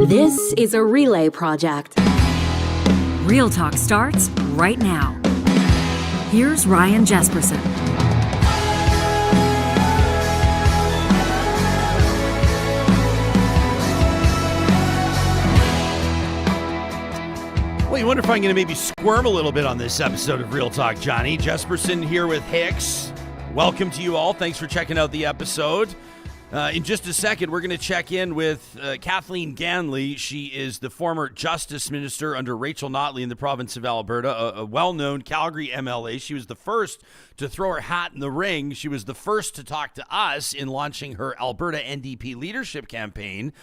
This is a relay project. Real Talk starts right now. Here's Ryan Jesperson. Well, you wonder if I'm going to maybe squirm a little bit on this episode of Real Talk, Johnny. Jesperson here with Hicks. Welcome to you all. Thanks for checking out the episode. In just a second, we're going to check in with Kathleen Ganley. She is the former Justice Minister under Rachel Notley in the province of Alberta, a well-known Calgary MLA. She was the first to throw her hat in the ring. She was the first to talk to us in launching her Alberta NDP leadership campaign.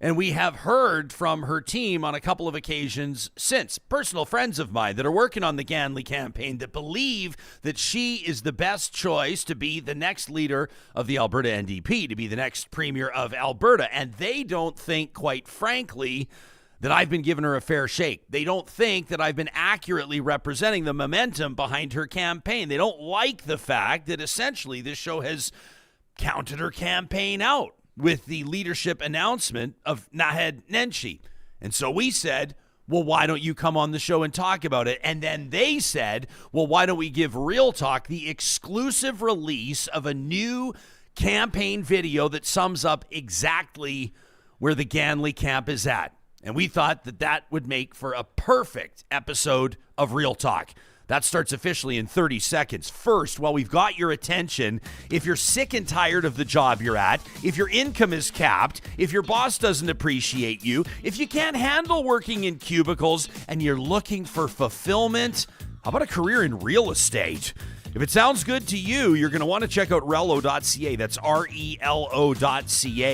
And we have heard from her team on a couple of occasions since, personal friends of mine that are working on the Ganley campaign that believe that she is the best choice to be the next leader of the Alberta NDP, to be the next premier of Alberta. And they don't think, quite frankly, that I've been giving her a fair shake. They don't think that I've been accurately representing the momentum behind her campaign. They don't like the fact that essentially this show has counted her campaign out with the leadership announcement of Hoffman and Nenshi. And so we said, well, why don't you come on the show and talk about it? And then they said, well, why don't we give Real Talk the exclusive release of a new campaign video that sums up exactly where the Ganley camp is at. And we thought that that would make for a perfect episode of Real Talk. That starts officially in 30 seconds. First, while we've got your attention, if you're sick and tired of the job you're at, if your income is capped, if your boss doesn't appreciate you, if you can't handle working in cubicles and you're looking for fulfillment, how about a career in real estate? If it sounds good to you, you're going to want to check out relo.ca. That's RELO.ca.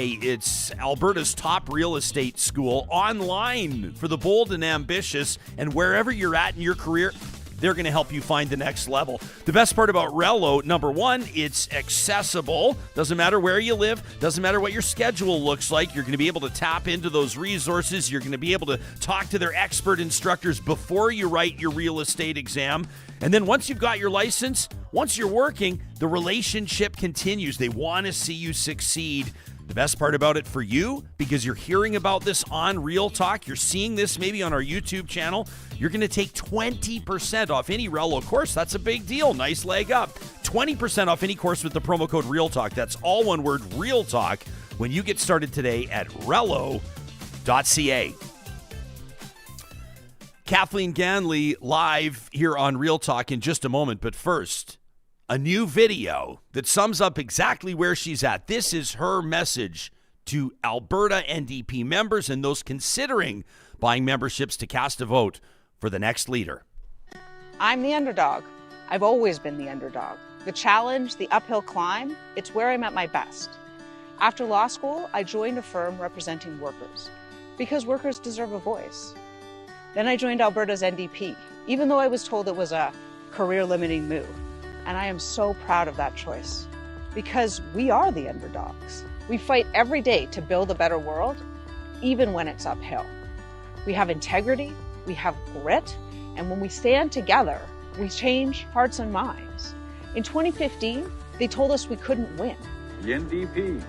It's Alberta's top real estate school online for the bold and ambitious. And wherever you're at in your career, they're going to help you find the next level. The best part about Relo, number one, it's accessible. Doesn't matter where you live. Doesn't matter what your schedule looks like. You're going to be able to tap into those resources. You're going to be able to talk to their expert instructors before you write your real estate exam. And then once you've got your license, once you're working, the relationship continues. They want to see you succeed. The best part about it for you, because you're hearing about this on Real Talk, you're seeing this maybe on our YouTube channel, you're going to take 20% off any Relo course. That's a big deal. Nice leg up. 20% off any course with the promo code Real Talk. That's all one word, Real Talk, when you get started today at relo.ca. Kathleen Ganley live here on Real Talk in just a moment, but first, a new video that sums up exactly where she's at. This is her message to Alberta NDP members and those considering buying memberships to cast a vote for the next leader. I'm the underdog. I've always been the underdog. The challenge, the uphill climb, it's where I'm at my best. After law school, I joined a firm representing workers because workers deserve a voice. Then I joined Alberta's NDP, even though I was told it was a career-limiting move. And I am so proud of that choice because we are the underdogs. We fight every day to build a better world, even when it's uphill. We have integrity, we have grit, and when we stand together, we change hearts and minds. In 2015, they told us we couldn't win. The NDP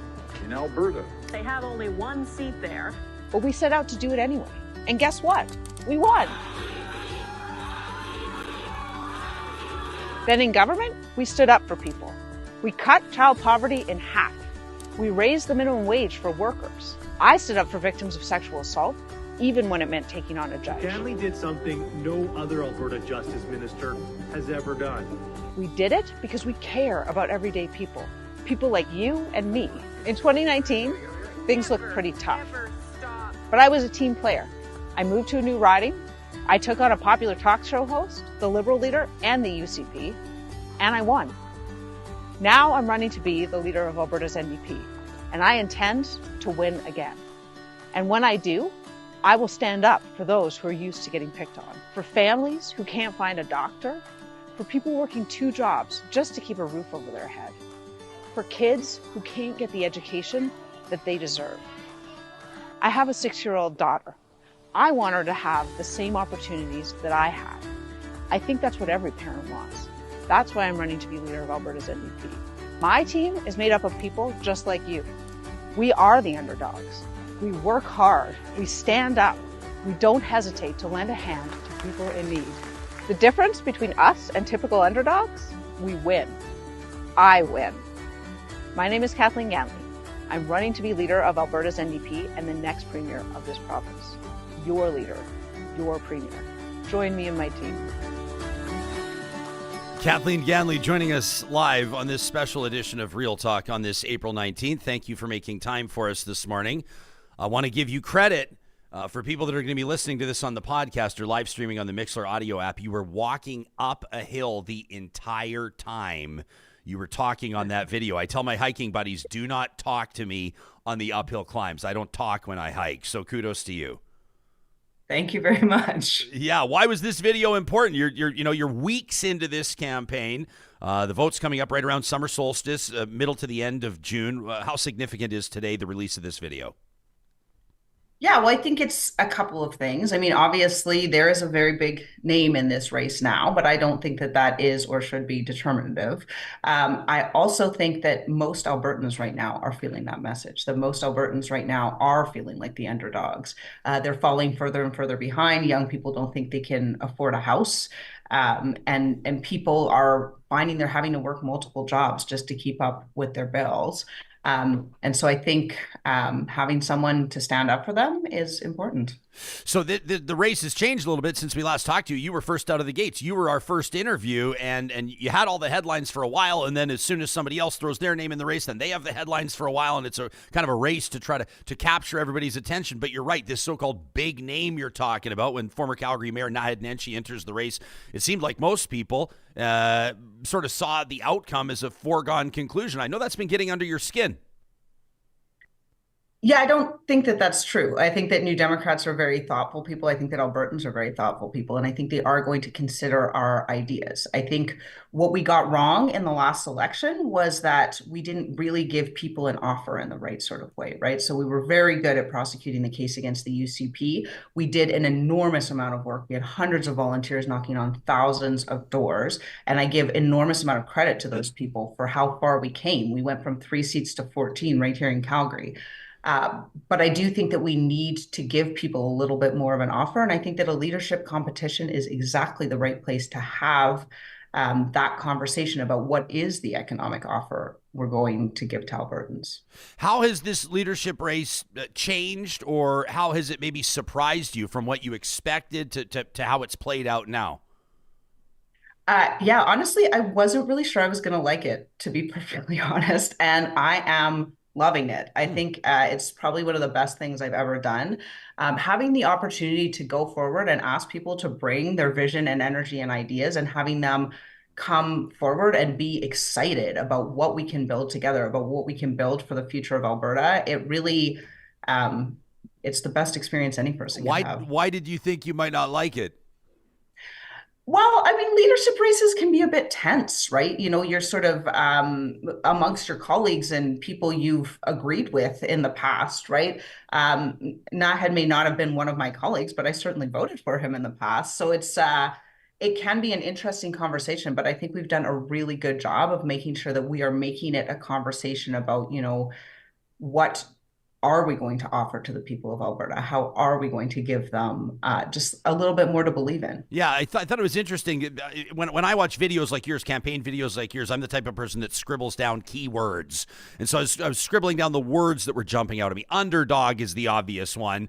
in Alberta. They have only one seat there. But we set out to do it anyway. And guess what? We won. Then in government, we stood up for people. We cut child poverty in half. We raised the minimum wage for workers. I stood up for victims of sexual assault, even when it meant taking on a judge. Ganley did something no other Alberta Justice Minister has ever done. We did it because we care about everyday people, people like you and me. In 2019, things looked pretty tough, but I was a team player. I moved to a new riding. I took on a popular talk show host, the Liberal leader, and the UCP, and I won. Now I'm running to be the leader of Alberta's NDP, and I intend to win again. And when I do, I will stand up for those who are used to getting picked on, for families who can't find a doctor, for people working 2 jobs just to keep a roof over their head, for kids who can't get the education that they deserve. I have a 6-year-old daughter. I want her to have the same opportunities that I had. I think that's what every parent wants. That's why I'm running to be leader of Alberta's NDP. My team is made up of people just like you. We are the underdogs. We work hard. We stand up. We don't hesitate to lend a hand to people in need. The difference between us and typical underdogs? We win. I win. My name is Kathleen Ganley. I'm running to be leader of Alberta's NDP and the next premier of this province. Your leader, your premier. Join me and my team. Kathleen Ganley joining us live on this special edition of Real Talk on this April 19th. Thank you for making time for us this morning. I want to give you credit for people that are going to be listening to this on the podcast or live streaming on the Mixlr audio app. You were walking up a hill the entire time you were talking on that video. I tell my hiking buddies, do not talk to me on the uphill climbs. I don't talk when I hike, so kudos to you. Thank you very much. Yeah, why was this video important? You're weeks into this campaign. The vote's coming up right around summer solstice, middle to the end of June. How significant is today the release of this video? Yeah, well, I think it's a couple of things. I mean, obviously, there is a very big name in this race now, but I don't think that that is or should be determinative. I also think that most Albertans right now are feeling that message, that most Albertans right now are feeling like the underdogs. They're falling further and further behind. Young people don't think they can afford a house. And people are finding they're having to work multiple jobs just to keep up with their bills. And so I think having someone to stand up for them is important. So the race has changed a little bit since we last talked to you. You were first out of the gates. You were our first interview, and you had all the headlines for a while, and then as soon as somebody else throws their name in the race, then they have the headlines for a while, and it's a kind of a race to try to capture everybody's attention. But you're right, this so-called big name you're talking about, when former Calgary Mayor Hoffman and Nenshi enters the race, it seemed like most people sort of saw the outcome as a foregone conclusion. I know that's been getting under your skin. Yeah, I don't think that that's true. I think that New Democrats are very thoughtful people. I think that Albertans are very thoughtful people, and I think they are going to consider our ideas. I think what we got wrong in the last election was that we didn't really give people an offer in the right sort of way, right? So we were very good at prosecuting the case against the UCP. We did an enormous amount of work. We had hundreds of volunteers knocking on thousands of doors, and I give enormous amount of credit to those people for how far we came. We went from 3 seats to 14 right here in Calgary. But I do think that we need to give people a little bit more of an offer. And I think that a leadership competition is exactly the right place to have that conversation about what is the economic offer we're going to give to Albertans. How has this leadership race changed, or how has it maybe surprised you from what you expected to how it's played out now? Yeah, honestly, I wasn't really sure I was going to like it, to be perfectly honest. And I am loving it. I think it's probably one of the best things I've ever done. Having the opportunity to go forward and ask people to bring their vision and energy and ideas, and having them come forward and be excited about what we can build together, about what we can build for the future of Alberta. It really, it's the best experience any person can have. Why did you think you might not like it? Well, I mean, leadership races can be a bit tense, right? You know, you're sort of amongst your colleagues and people you've agreed with in the past, right? Nahed may not have been one of my colleagues, but I certainly voted for him in the past. So it can be an interesting conversation, but I think we've done a really good job of making sure that we are making it a conversation about, you know, what are we going to offer to the people of Alberta? How are we going to give them just a little bit more to believe in? Yeah, I thought it was interesting. When I watch videos like yours, campaign videos like yours, I'm the type of person that scribbles down keywords. And so I was scribbling down the words that were jumping out at me. Underdog is the obvious one.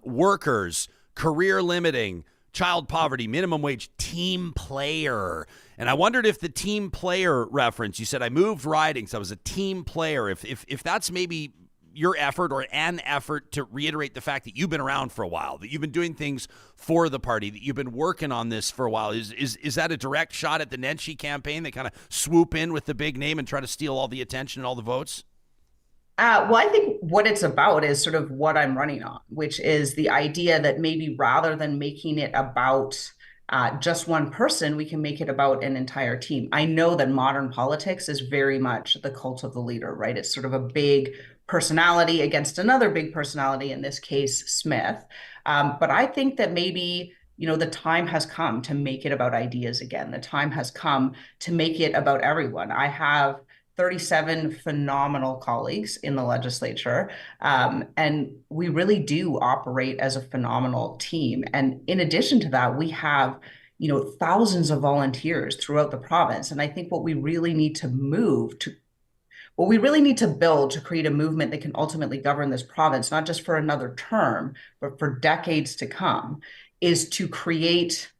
Workers, career limiting, child poverty, minimum wage, team player. And I wondered if the team player reference, you said I moved ridings, I was a team player. If that's maybe your effort or an effort to reiterate the fact that you've been around for a while, that you've been doing things for the party, that you've been working on this for a while. Is that a direct shot at the Nenshi campaign? They kind of swoop in with the big name and try to steal all the attention and all the votes? Well, I think what it's about is sort of what I'm running on, which is the idea that maybe rather than making it about just one person, we can make it about an entire team. I know that modern politics is very much the cult of the leader, right? It's sort of a big personality against another big personality, in this case, Smith. But I think that maybe, you know, the time has come to make it about ideas again. The time has come to make it about everyone. I have 37 phenomenal colleagues in the legislature. And we really do operate as a phenomenal team. And in addition to that, we have thousands of volunteers throughout the province. And I think what we really need to build to create a movement that can ultimately govern this province, not just for another term, but for decades to come, is to create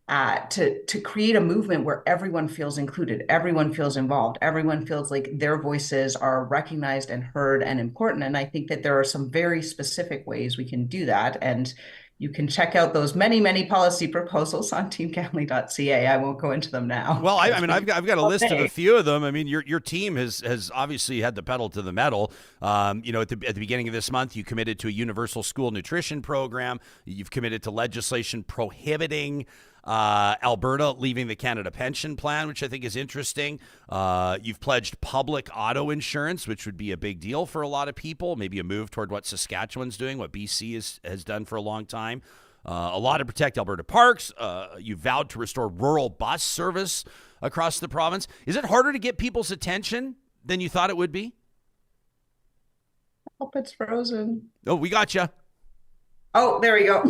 a movement where everyone feels included, everyone feels involved, everyone feels like their voices are recognized and heard and important. And I think that there are some very specific ways we can do that. And you can check out those many, many policy proposals on teamganley.ca. I won't go into them now. Well, I've got a list of a few of them. I mean, your team has obviously had the pedal to the metal. At the beginning of this month, you committed to a universal school nutrition program. You've committed to legislation prohibiting Alberta leaving the Canada Pension Plan, which I think is interesting. You've pledged public auto insurance, which would be a big deal for a lot of people, maybe a move toward what Saskatchewan's doing, what BC has done for a long time. A lot to protect Alberta parks. You vowed to restore rural bus service across the province. Is it harder to get people's attention than you thought it would be? I hope it's frozen. Oh, we got you. Oh, there we go.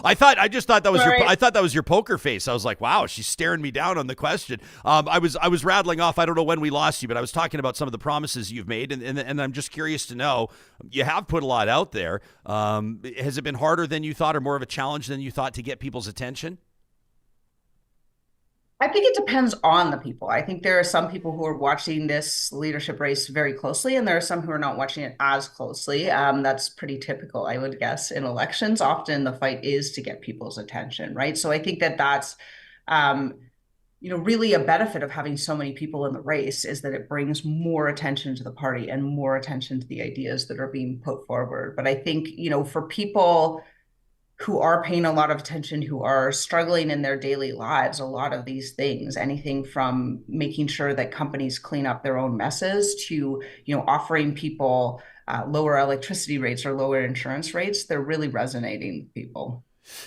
I just thought that was I thought that was your poker face. I was like, wow, she's staring me down on the question. I was rattling off. I don't know when we lost you, but I was talking about some of the promises you've made, and I'm just curious to know, you have put a lot out there. Has it been harder than you thought, or more of a challenge than you thought to get people's attention? I think it depends on the people. I think there are some people who are watching this leadership race very closely, and there are some who are not watching it as closely. That's pretty typical, I would guess, in elections. Often the fight is to get people's attention, right? So I think that that's, really a benefit of having so many people in the race, is that it brings more attention to the party and more attention to the ideas that are being put forward. But I think, for people who are paying a lot of attention, who are struggling in their daily lives, a lot of these things, anything from making sure that companies clean up their own messes to, offering people lower electricity rates or lower insurance rates, they're really resonating with people.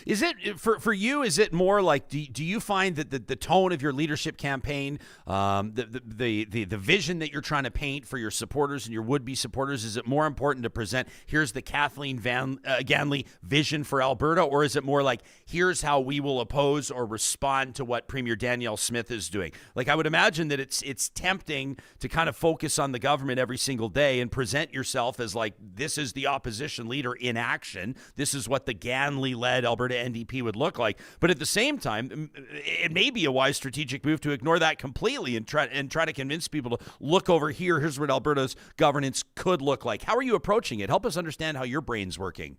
Is it for you? Is it more like do you find that the tone of your leadership campaign, the vision that you're trying to paint for your supporters and your would-be supporters, is it more important to present, here's the Kathleen Ganley vision for Alberta, or is it more like, here's how we will oppose or respond to what Premier Danielle Smith is doing? Like, I would imagine that it's tempting to kind of focus on the government every single day and present yourself as like, this is the opposition leader in action. This is what the Ganley-led Alberta NDP would look like. But at the same time, it may be a wise strategic move to ignore that completely and try to convince people to look over here. Here's what Alberta's governance could look like. How are you approaching it? Help us understand how your brain's working.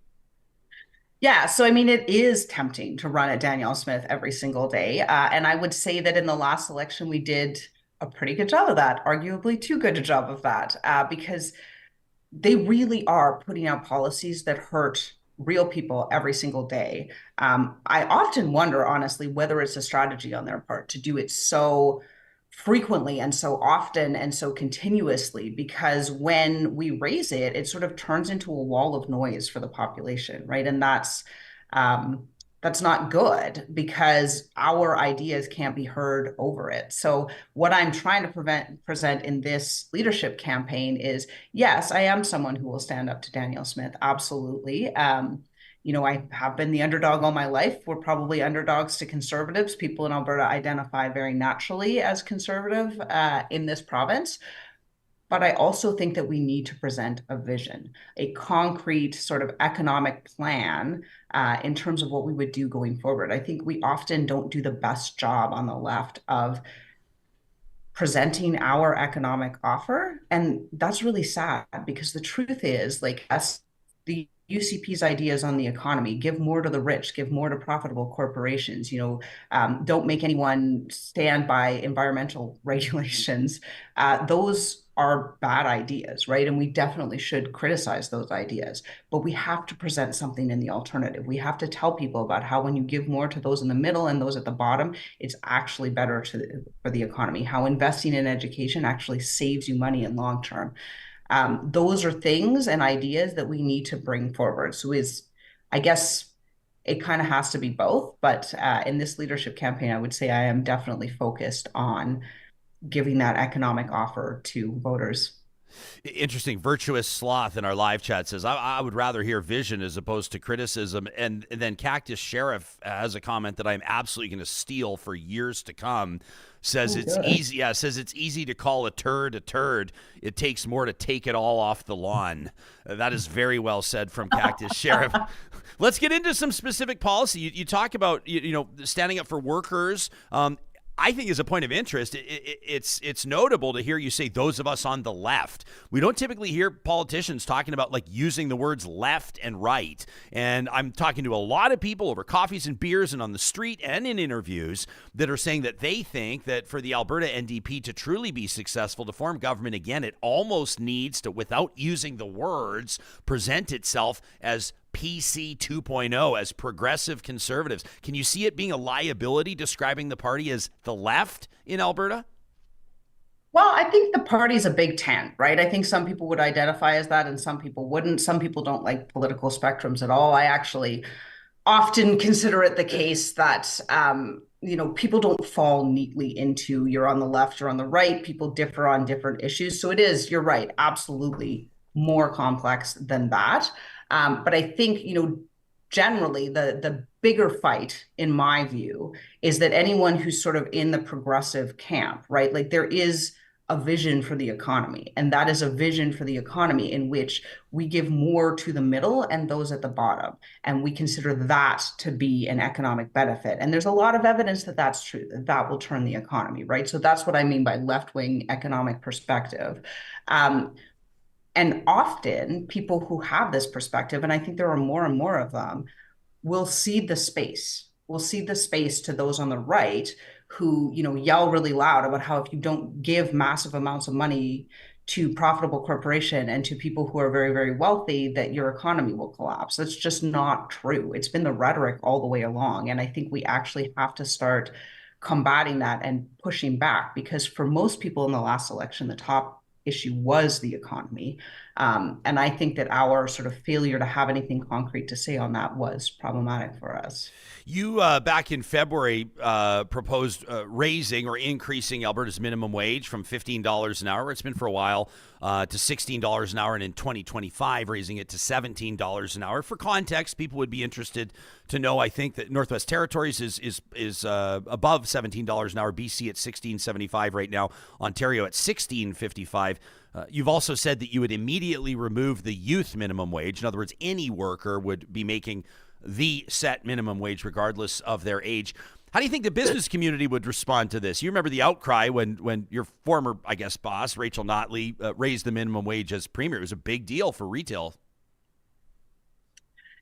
Yeah, so I mean, it is tempting to run at Danielle Smith every single day. And I would say that in the last election, we did a pretty good job of that, arguably too good a job of that, because they really are putting out policies that hurt real people every single day. I often wonder, honestly, whether it's a strategy on their part to do it so frequently and so often and so continuously, because when we raise it, it sort of turns into a wall of noise for the population, right? And that's not good, because our ideas can't be heard over it. So what I'm trying to present in this leadership campaign is, yes, I am someone who will stand up to Danielle Smith. Absolutely. I have been the underdog all my life. We're probably underdogs to conservatives. People in Alberta identify very naturally as conservative in this province. But I also think that we need to present a vision, a concrete sort of economic plan in terms of what we would do going forward. I think we often don't do the best job on the left of presenting our economic offer. And that's really sad, because the truth is, like, the UCP's ideas on the economy: give more to the rich, give more to profitable corporations, don't make anyone stand by environmental regulations. Those are bad ideas, right? And we definitely should criticize those ideas, but we have to present something in the alternative. We have to tell people about how when you give more to those in the middle and those at the bottom, it's actually better for the economy, how investing in education actually saves you money in long term. Those are things and ideas that we need to bring forward. So I guess it kind of has to be both. But in this leadership campaign, I would say I am definitely focused on giving that economic offer to voters. Interesting. Virtuous Sloth in our live chat says, I would rather hear vision as opposed to criticism. And then Cactus Sheriff has a comment that I'm absolutely going to steal for years to come. Says it's easy. Yeah, says it's easy to call a turd a turd. It takes more to take it all off the lawn. That is very well said from Cactus Sheriff. Let's get into some specific policy. You talk about standing up for workers. I think as a point of interest, it's notable to hear you say those of us on the left. We don't typically hear politicians talking about like using the words left and right. And I'm talking to a lot of people over coffees and beers and on the street and in interviews that are saying that they think that for the Alberta NDP to truly be successful, to form government again, it almost needs to, without using the words, present itself as PC 2.0, as progressive conservatives. Can you see it being a liability describing the party as the left in Alberta? Well, I think the party's a big tent, right? I think some people would identify as that and some people wouldn't. Some people don't like political spectrums at all. I actually often consider it the case that, people don't fall neatly into you're on the left or on the right. People differ on different issues. So it is, you're right, absolutely more complex than that. But I think, generally the bigger fight, in my view, is that anyone who's sort of in the progressive camp, right? Like there is a vision for the economy, and that is a vision for the economy in which we give more to the middle and those at the bottom. And we consider that to be an economic benefit. And there's a lot of evidence that that's true, that will turn the economy, right? So that's what I mean by left-wing economic perspective. And often people who have this perspective, and I think there are more and more of them, will cede the space. Will cede the space to those on the right who, yell really loud about how if you don't give massive amounts of money to profitable corporation and to people who are very, very wealthy, that your economy will collapse. That's just not true. It's been the rhetoric all the way along. And I think we actually have to start combating that and pushing back, because for most people in the last election, the top issue was the economy. And I think that our sort of failure to have anything concrete to say on that was problematic for us. You, back in February, proposed raising or increasing Alberta's minimum wage from $15 an hour, where it's been for a while, to $16 an hour, and in 2025, raising it to $17 an hour. For context, people would be interested to know, I think, that Northwest Territories is above $17 an hour, BC at $16.75 right now, Ontario at $16.55. You've also said that you would immediately remove the youth minimum wage. In other words, any worker would be making the set minimum wage regardless of their age. How do you think the business community would respond to this? You remember the outcry when your former, boss, Rachel Notley, raised the minimum wage as premier. It was a big deal for retail.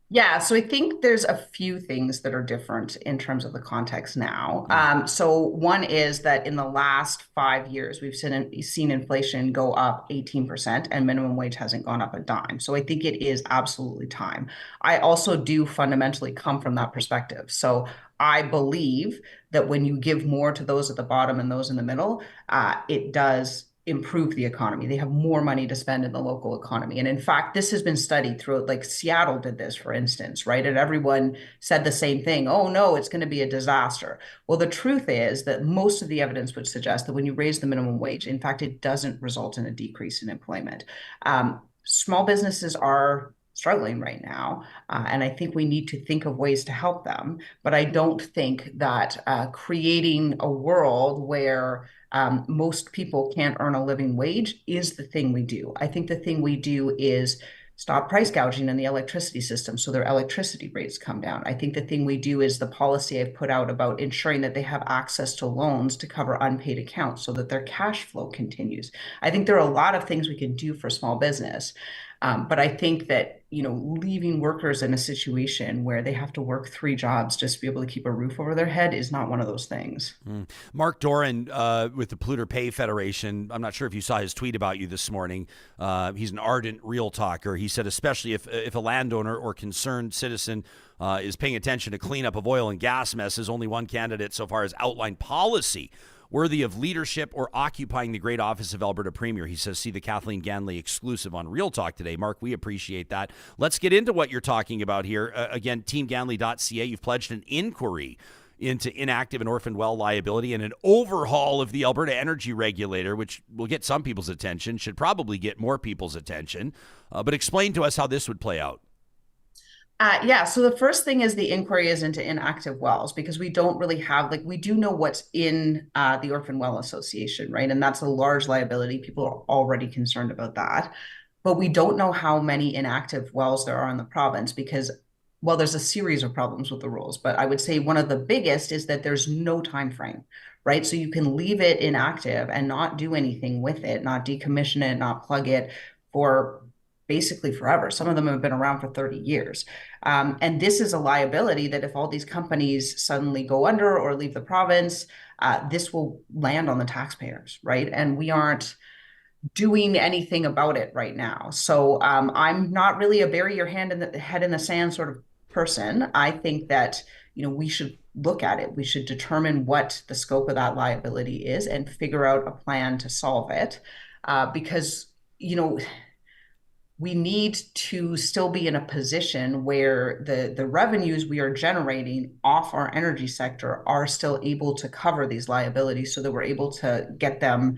Yeah, so I think there's a few things that are different in terms of the context now. So one is that in the last 5 years, we've seen inflation go up 18% and minimum wage hasn't gone up a dime. So I think it is absolutely time. I also do fundamentally come from that perspective. So I believe that when you give more to those at the bottom and those in the middle, it does improve the economy. They have more money to spend in the local economy. And in fact, this has been studied through, like Seattle did this, for instance, right? And everyone said the same thing. Oh, no, it's going to be a disaster. Well, the truth is that most of the evidence would suggest that when you raise the minimum wage, in fact, it doesn't result in a decrease in employment. Small businesses are struggling right now. And I think we need to think of ways to help them. But I don't think that creating a world where most people can't earn a living wage is the thing we do. I think the thing we do is stop price gouging in the electricity system so their electricity rates come down. I think the thing we do is the policy I've put out about ensuring that they have access to loans to cover unpaid accounts so that their cash flow continues. I think there are a lot of things we can do for small business. But I think that, leaving workers in a situation where they have to work 3 jobs just to be able to keep a roof over their head is not one of those things. Mark Doran with the Polluter Pay Federation, I'm not sure if you saw his tweet about you this morning. He's an ardent real talker. He said, especially if a landowner or concerned citizen is paying attention to cleanup of oil and gas messes, only one candidate so far has outlined policy worthy of leadership or occupying the great office of Alberta Premier. He says, see the Kathleen Ganley exclusive on Real Talk today. Mark, we appreciate that. Let's get into what you're talking about here. Again, teamganley.ca, you've pledged an inquiry into inactive and orphaned well liability and an overhaul of the Alberta Energy Regulator, which will get some people's attention, should probably get more people's attention. But explain to us how this would play out. So the first thing is the inquiry is into inactive wells, because we don't really have, like, we do know what's in the Orphan Well Association, right? And that's a large liability. People are already concerned about that. But we don't know how many inactive wells there are in the province because, well, there's a series of problems with the rules. But I would say one of the biggest is that there's no time frame, right? So you can leave it inactive and not do anything with it, not decommission it, not plug it for basically forever. Some of them have been around for 30 years. And this is a liability that if all these companies suddenly go under or leave the province, this will land on the taxpayers, right? And we aren't doing anything about it right now. So I'm not really a bury your head in the sand sort of person. I think that, we should look at it. We should determine what the scope of that liability is and figure out a plan to solve it. Because, we need to still be in a position where the revenues we are generating off our energy sector are still able to cover these liabilities so that we're able to get them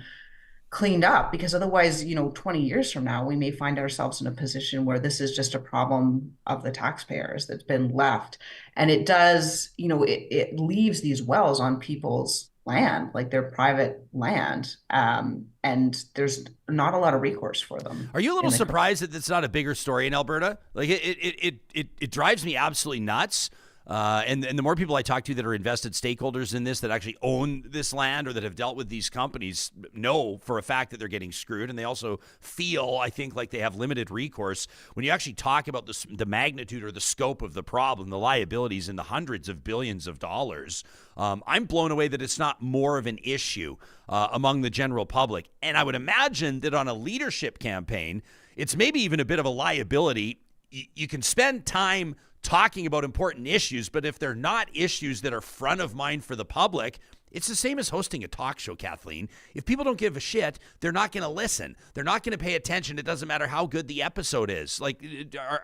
cleaned up. Because otherwise, 20 years from now, we may find ourselves in a position where this is just a problem of the taxpayers that's been left. And it does, it leaves these wells on people's land, like their private land, and there's not a lot of recourse for them. Are you a little surprised that it's not a bigger story in Alberta? Like it drives me absolutely nuts. And the more people I talk to that are invested stakeholders in this, that actually own this land or that have dealt with these companies, know for a fact that they're getting screwed. And they also feel, I think, like they have limited recourse. When you actually talk about the magnitude or the scope of the problem, the liabilities in the hundreds of billions of dollars, I'm blown away that it's not more of an issue among the general public. And I would imagine that on a leadership campaign, it's maybe even a bit of a liability. You can spend time talking about important issues, but if they're not issues that are front of mind for the public, it's the same as hosting a talk show, Kathleen. If people don't give a shit, they're not going to listen. They're not going to pay attention. It doesn't matter how good the episode is. Like,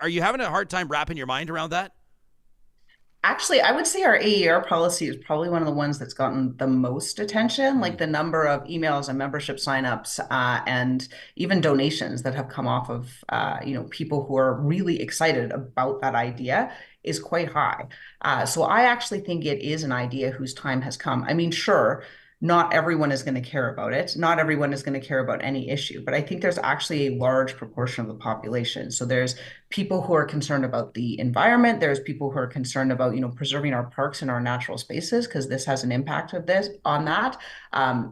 are you having a hard time wrapping your mind around that? Actually, I would say our AER policy is probably one of the ones that's gotten the most attention, like the number of emails and membership signups and even donations that have come off of, people who are really excited about that idea is quite high. So I actually think it is an idea whose time has come. I mean, sure, not everyone is going to care about it. Not everyone is going to care about any issue, but I think there's actually a large proportion of the population. So there's people who are concerned about the environment. There's people who are concerned about, preserving our parks and our natural spaces, because this has an impact of this on that.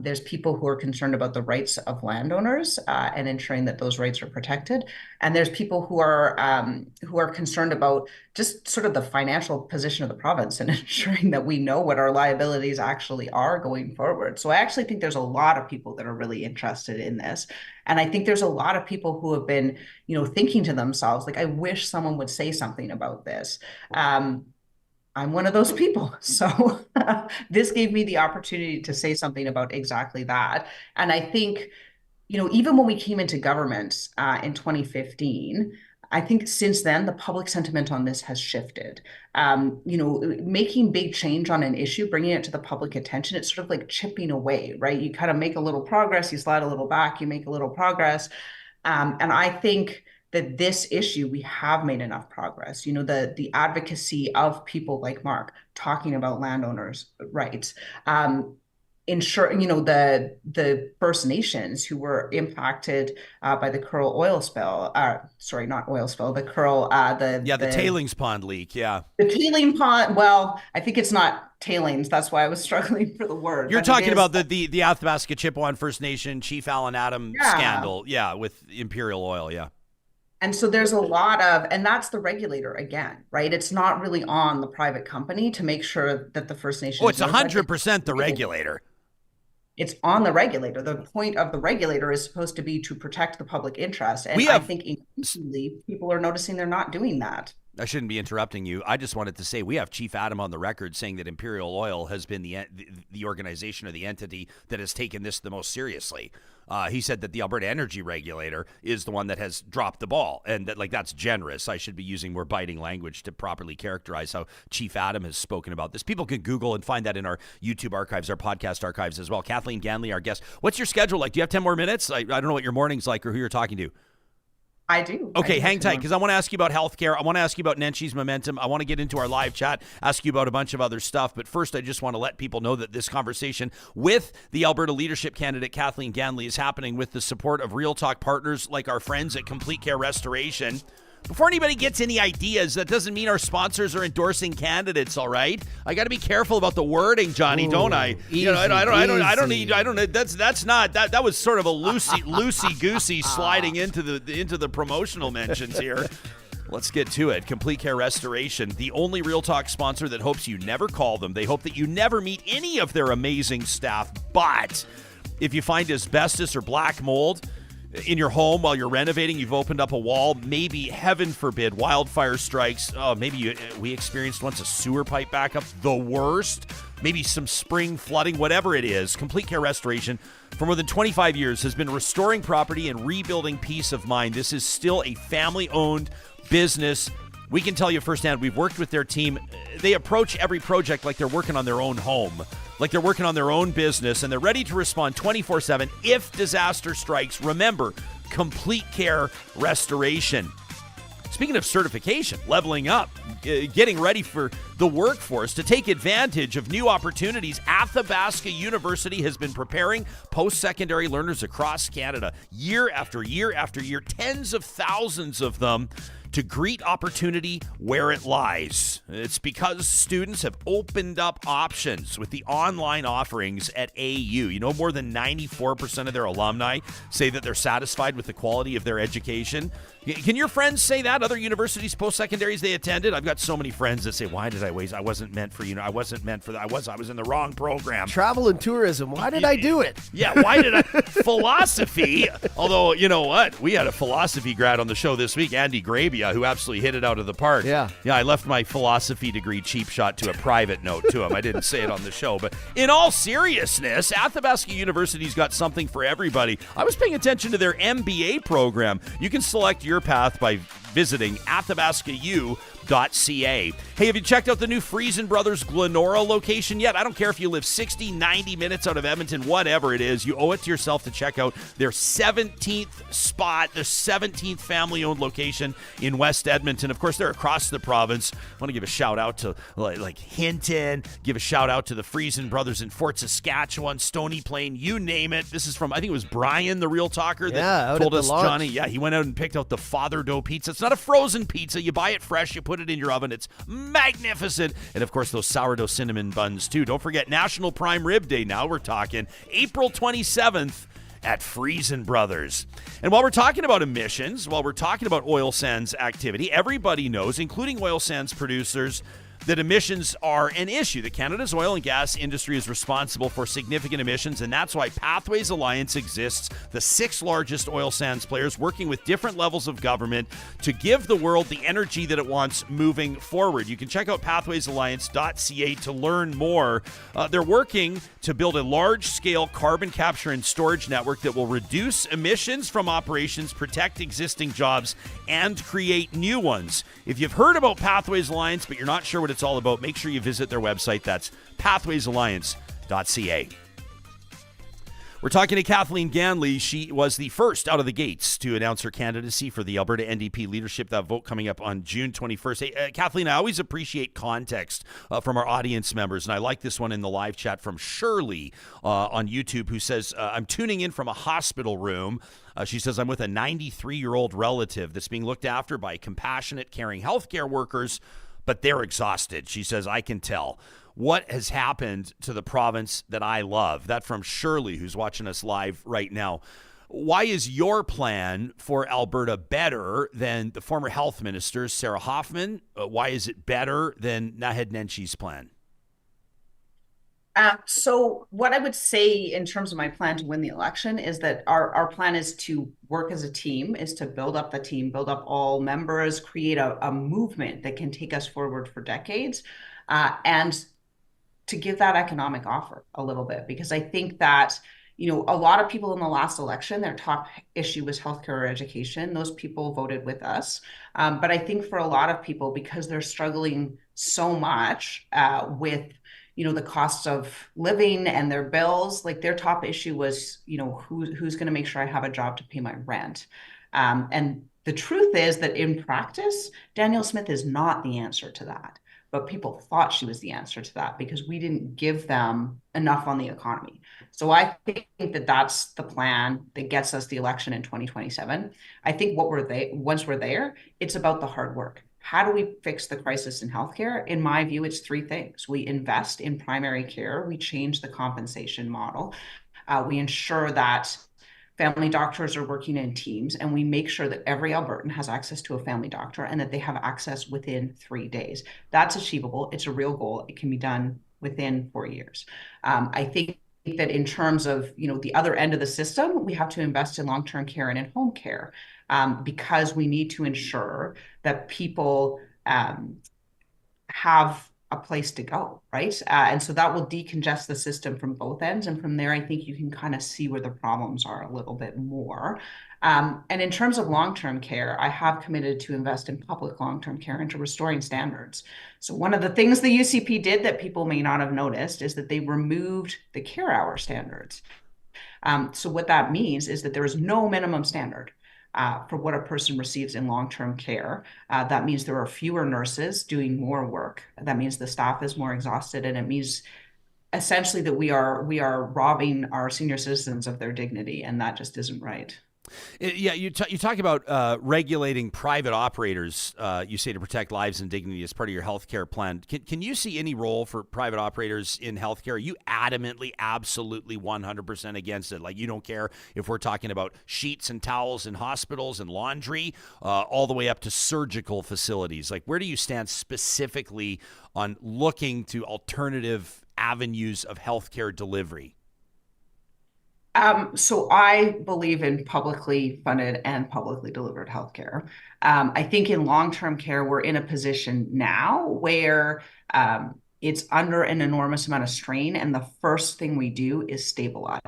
There's people who are concerned about the rights of landowners and ensuring that those rights are protected. And there's people who are concerned about just sort of the financial position of the province and ensuring that we know what our liabilities actually are going forward. So I actually think there's a lot of people that are really interested in this. And I think there's a lot of people who have been, thinking to themselves, like, I wish someone would say something about this. I'm one of those people. So this gave me the opportunity to say something about exactly that. And I think, even when we came into government in 2015, I think since then, the public sentiment on this has shifted. Making big change on an issue, bringing it to the public attention, it's sort of like chipping away, right? You kind of make a little progress, you slide a little back, you make a little progress. And I think that this issue, we have made enough progress. The advocacy of people like Mark talking about landowners' rights, ensuring, the First Nations who were impacted by the Curl oil spill, not oil spill, the Curl, the tailings pond leak. Yeah. The tailing pond. Well, I think it's not tailings. That's why I was struggling for the word. You're talking about the Athabasca Chippewa First Nation Chief Allen Adam scandal. Yeah. With Imperial Oil. Yeah. And so there's a lot of, and that's the regulator again, right? It's not really on the private company to make sure that the First Nations. Oh, it's 100% the regulator. It's on the regulator. The point of the regulator is supposed to be to protect the public interest. And I think increasingly people are noticing they're not doing that. I shouldn't be interrupting you. I just wanted to say we have Chief Adam on the record saying that Imperial Oil has been the organization or the entity that has taken this the most seriously. He said that the Alberta Energy Regulator is the one that has dropped the ball, and that that's generous. I should be using more biting language to properly characterize how Chief Adam has spoken about this. People can Google and find that in our YouTube archives, our podcast archives as well. Kathleen Ganley, our guest. What's your schedule like? Do you have 10 more minutes? I don't know what your morning's like or who you're talking to. I do. Okay, hang tight, because I want to ask you about healthcare. I want to ask you about Nenshi's momentum. I want to get into our live chat, ask you about a bunch of other stuff. But first, I just want to let people know that this conversation with the Alberta leadership candidate, Kathleen Ganley, is happening with the support of Real Talk partners like our friends at Complete Care Restoration. Before anybody gets any ideas, that doesn't mean our sponsors are endorsing candidates, all right? I got to be careful about the wording, Johnny, don't I? Easy, that was sort of a loosey goosey sliding into the promotional mentions here. Let's get to it. Complete Care Restoration, the only Real Talk sponsor that hopes you never call them. They hope that you never meet any of their amazing staff. But if you find asbestos or black mold in your home while you're renovating, you've opened up a wall, maybe, heaven forbid, wildfire strikes. Oh, maybe we experienced once a sewer pipe backup, the worst. Maybe some spring flooding, whatever it is. Complete Care Restoration, for more than 25 years, has been restoring property and rebuilding peace of mind. This is still a family-owned business. We can tell you firsthand, we've worked with their team. They approach every project like they're working on their own home, like they're working on their own business, and they're ready to respond 24/7 if disaster strikes. Remember, Complete Care Restoration. Speaking of certification, leveling up, getting ready for the workforce to take advantage of new opportunities, Athabasca University has been preparing post-secondary learners across Canada year after year after year, tens of thousands of them, to greet opportunity where it lies. It's because students have opened up options with the online offerings at AU. You know, more than 94% of their alumni say that they're satisfied with the quality of their education. Can your friends say that? Other universities, post-secondaries they attended? I've got so many friends that say, why did I waste? I wasn't meant for, I wasn't meant for that. I was in the wrong program. Travel and tourism. Why did I do it? Yeah, why did I? Philosophy. Although, you know what? We had a philosophy grad on the show this week, Andy Grabia, who absolutely hit it out of the park. Yeah. Yeah, I left my philosophy degree cheap shot to a private note to him. I didn't say it on the show. But in all seriousness, Athabasca University's got something for everybody. I was paying attention to their MBA program. You can select your path by visiting athabascau.ca. Hey, have you checked out the new Friesen Brothers Glenora location yet? I don't care if you live 60, 90 minutes out of Edmonton, whatever it is. You owe it to yourself to check out their 17th spot, their 17th family-owned location in West Edmonton. Of course, they're across the province. I want to give a shout-out to like Hinton, give a shout-out to the Friesen Brothers in Fort Saskatchewan, Stony Plain, you name it. This is from, I think it was Brian, the Real Talker, that told us, Johnny. Yeah, he went out and picked out the Father Dough pizza. It's not a frozen pizza. You buy it fresh, you put it in your oven. It's magnificent. And of course, those sourdough cinnamon buns too. Don't forget National Prime Rib Day. Now we're talking April 27th at Friesen Brothers. And while we're talking about emissions, while we're talking about oil sands activity, everybody knows, including oil sands producers, that emissions are an issue. That Canada's oil and gas industry is responsible for significant emissions, and that's why Pathways Alliance exists, the 6 largest oil sands players working with different levels of government to give the world the energy that it wants moving forward. You can check out pathwaysalliance.ca to learn more. They're working to build a large-scale carbon capture and storage network that will reduce emissions from operations, protect existing jobs, and create new ones. If you've heard about Pathways Alliance, but you're not sure what it's all about, make sure you visit their website. That's pathwaysalliance.ca. We're talking to Kathleen Ganley. She was the first out of the gates to announce her candidacy for the Alberta NDP leadership. That vote coming up on June 21st. Hey, Kathleen, I always appreciate context from our audience members, and I like this one in the live chat from Shirley on YouTube, who says, I'm tuning in from a hospital room. She says, I'm with a 93-year-old relative that's being looked after by compassionate, caring healthcare workers, but they're exhausted. She says, I can tell. What has happened to the province that I love? That from Shirley, who's watching us live right now. Why is your plan for Alberta better than the former health minister, Sarah Hoffman? Why is it better than Naheed Nenshi's plan? So what I would say in terms of my plan to win the election is that our plan is to work as a team, is to build up the team, build up all members, create a movement that can take us forward for decades, and to give that economic offer a little bit, because I think that, a lot of people in the last election, their top issue was healthcare or education. Those people voted with us. But I think for a lot of people, because they're struggling so much with the cost of living and their bills, like their top issue was, who's going to make sure I have a job to pay my rent. And the truth is that in practice, Danielle Smith is not the answer to that. But people thought she was the answer to that because we didn't give them enough on the economy. So I think that that's the plan that gets us the election in 2027. I think once we're there, it's about the hard work. How do we fix the crisis in healthcare? In my view, it's three things. We invest in primary care. We change the compensation model. We ensure that family doctors are working in teams, and we make sure that every Albertan has access to a family doctor and that they have access within 3 days. That's achievable. It's a real goal. It can be done within 4 years. I think that in terms of the other end of the system, we have to invest in long-term care and in home care, because we need to ensure that people have a place to go, right? And so that will decongest the system from both ends. And from there, I think you can kind of see where the problems are a little bit more. And in terms of long-term care, I have committed to invest in public long-term care and to restoring standards. So one of the things the UCP did that people may not have noticed is that they removed the care hour standards. So what that means is that there is no minimum standard for what a person receives in long-term care. That means there are fewer nurses doing more work. That means the staff is more exhausted, and it means essentially that we are robbing our senior citizens of their dignity, and that just isn't right. Yeah, you talk about regulating private operators, you say, to protect lives and dignity as part of your healthcare plan. Can you see any role for private operators in healthcare? Are you adamantly, absolutely 100% against it? Like, you don't care if we're talking about sheets and towels in hospitals and laundry, all the way up to surgical facilities. Like, where do you stand specifically on looking to alternative avenues of healthcare delivery? So I believe in publicly funded and publicly delivered healthcare. I think in long-term care, we're in a position now where it's under an enormous amount of strain, and the first thing we do is stabilize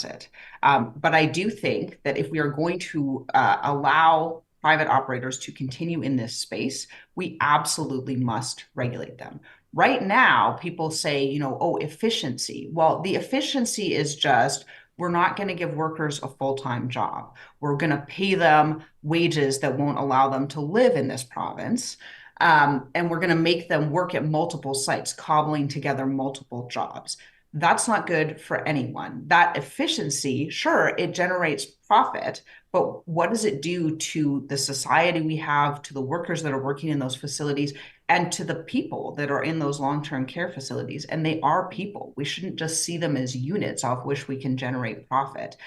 it. But I do think that if we are going to allow private operators to continue in this space, we absolutely must regulate them. Right now, people say, efficiency. Well, the efficiency is just, we're not going to give workers a full-time job. We're going to pay them wages that won't allow them to live in this province. And we're going to make them work at multiple sites, cobbling together multiple jobs. That's not good for anyone. That efficiency, sure, it generates profit, but what does it do to the society we have, to the workers that are working in those facilities, and to the people that are in those long-term care facilities? And they are people. We shouldn't just see them as units off which we can generate profit.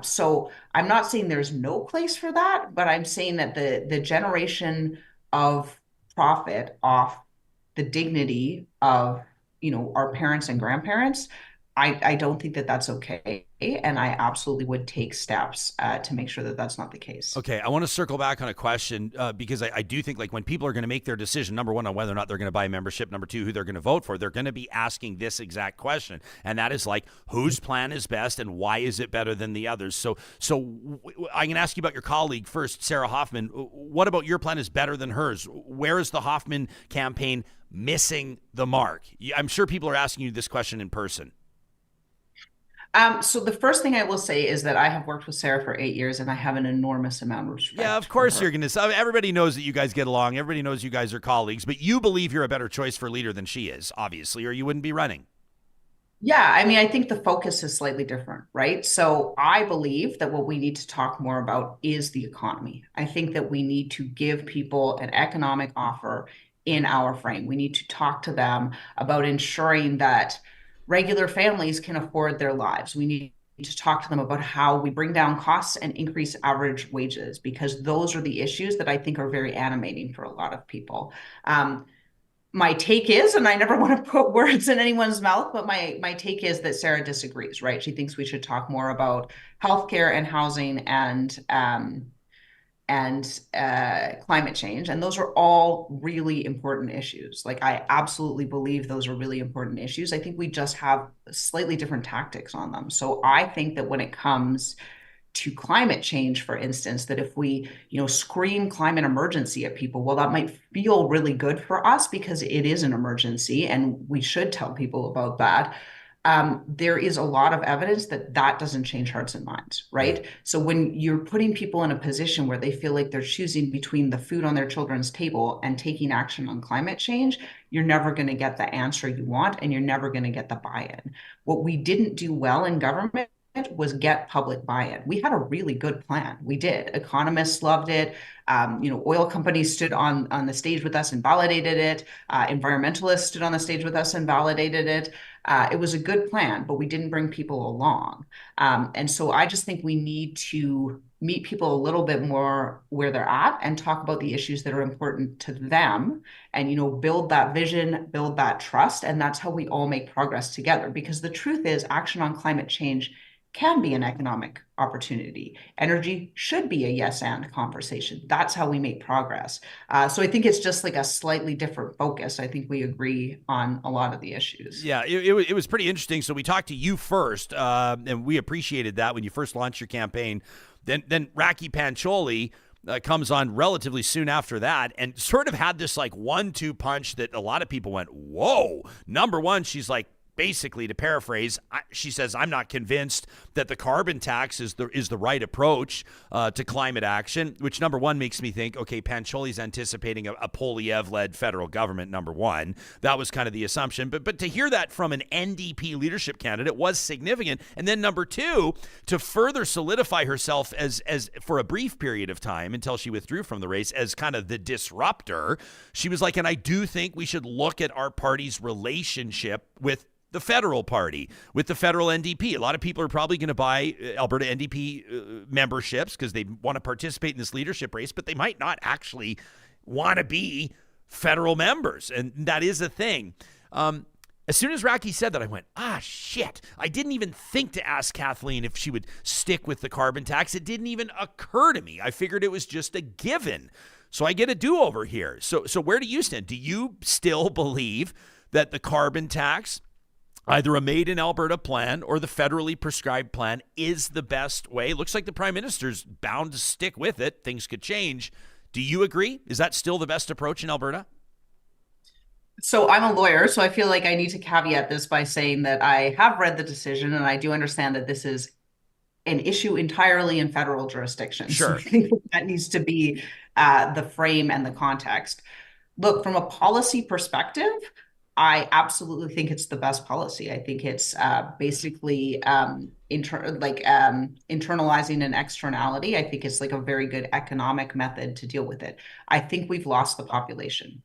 So I'm not saying there's no place for that, but I'm saying that the generation of profit off the dignity of our parents and grandparents, I don't think that that's okay. And I absolutely would take steps to make sure that that's not the case. Okay, I want to circle back on a question because I do think, like, when people are going to make their decision, number one, on whether or not they're going to buy a membership, number two, who they're going to vote for, they're going to be asking this exact question. And that is, like, whose plan is best and why is it better than the others? So I can ask you about your colleague first, Sarah Hoffman. What about your plan is better than hers? Where is the Hoffman campaign missing the mark? I'm sure people are asking you this question in person. So the first thing I will say is that I have worked with Sarah for 8 years, and I have an enormous amount of respect. Yeah, of course you're going to. Everybody knows that you guys get along. Everybody knows you guys are colleagues, but you believe you're a better choice for leader than she is, obviously, or you wouldn't be running. Yeah, I mean, I think the focus is slightly different, right? So I believe that what we need to talk more about is the economy. I think that we need to give people an economic offer in our frame. We need to talk to them about ensuring that regular families can afford their lives. We need to talk to them about how we bring down costs and increase average wages, because those are the issues that I think are very animating for a lot of people. my take is, and I never want to put words in anyone's mouth, but my take is that Sarah disagrees, right? She thinks we should talk more about healthcare and housing and climate change. And those are all really important issues. Like, I absolutely believe those are really important issues. I think we just have slightly different tactics on them. So I think that when it comes to climate change, for instance, that if we, scream climate emergency at people, well, that might feel really good for us because it is an emergency and we should tell people about that. There is a lot of evidence that doesn't change hearts and minds, right? So when you're putting people in a position where they feel like they're choosing between the food on their children's table and taking action on climate change, you're never going to get the answer you want, and you're never going to get the buy-in. What we didn't do well in government was get public buy-in. We had a really good plan. We did. Economists loved it. Oil companies stood on the stage with us and validated it. Environmentalists stood on the stage with us and validated it. It was a good plan, but we didn't bring people along. And so I just think we need to meet people a little bit more where they're at and talk about the issues that are important to them and, build that vision, build that trust. And that's how we all make progress together. Because the truth is, action on climate change can be an economic opportunity. Energy should be a yes and conversation. That's how we make progress. So I think it's just like a slightly different focus. I think we agree on a lot of the issues. Yeah, it was pretty interesting. So we talked to you first, and we appreciated that when you first launched your campaign. Then Raki Pancholi comes on relatively soon after that and sort of had this like 1-2 punch that a lot of people went, whoa. Number one, she's like, basically, to paraphrase, she says, I'm not convinced that the carbon tax is the right approach to climate action, which, number one, makes me think, okay, Pancholi's anticipating a Poilievre-led federal government, number one. That was kind of the assumption. But to hear that from an NDP leadership candidate was significant. And then number two, to further solidify herself as for a brief period of time until she withdrew from the race as kind of the disruptor, she was like, and I do think we should look at our party's relationship with the federal party, with the federal NDP. A lot of people are probably going to buy Alberta NDP memberships because they want to participate in this leadership race, but they might not actually want to be federal members. And that is a thing. As soon as Raki said that, I went, shit. I didn't even think to ask Kathleen if she would stick with the carbon tax. It didn't even occur to me. I figured it was just a given. So I get a do-over here. So where do you stand? Do you still believe that the carbon tax, either a made in Alberta plan or the federally prescribed plan, is the best way? Looks like the Prime Minister's bound to stick with it. Things could change. Do you agree? Is that still the best approach in Alberta? So I'm a lawyer, so I feel like I need to caveat this by saying that I have read the decision and I do understand that this is an issue entirely in federal jurisdiction. Sure. So I think that needs to be the frame and the context. Look, from a policy perspective, I absolutely think it's the best policy. I think it's basically internalizing an externality. I think it's like a very good economic method to deal with it. I think we've lost the population.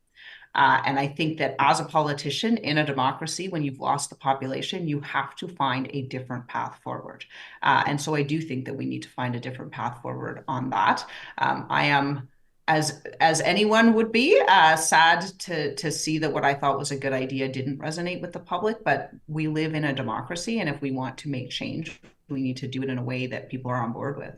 And I think that as a politician in a democracy, when you've lost the population, you have to find a different path forward. And so I do think that we need to find a different path forward on that. I am, as anyone would be, sad to see that what I thought was a good idea didn't resonate with the public, but we live in a democracy, and if we want to make change, we need to do it in a way that people are on board with.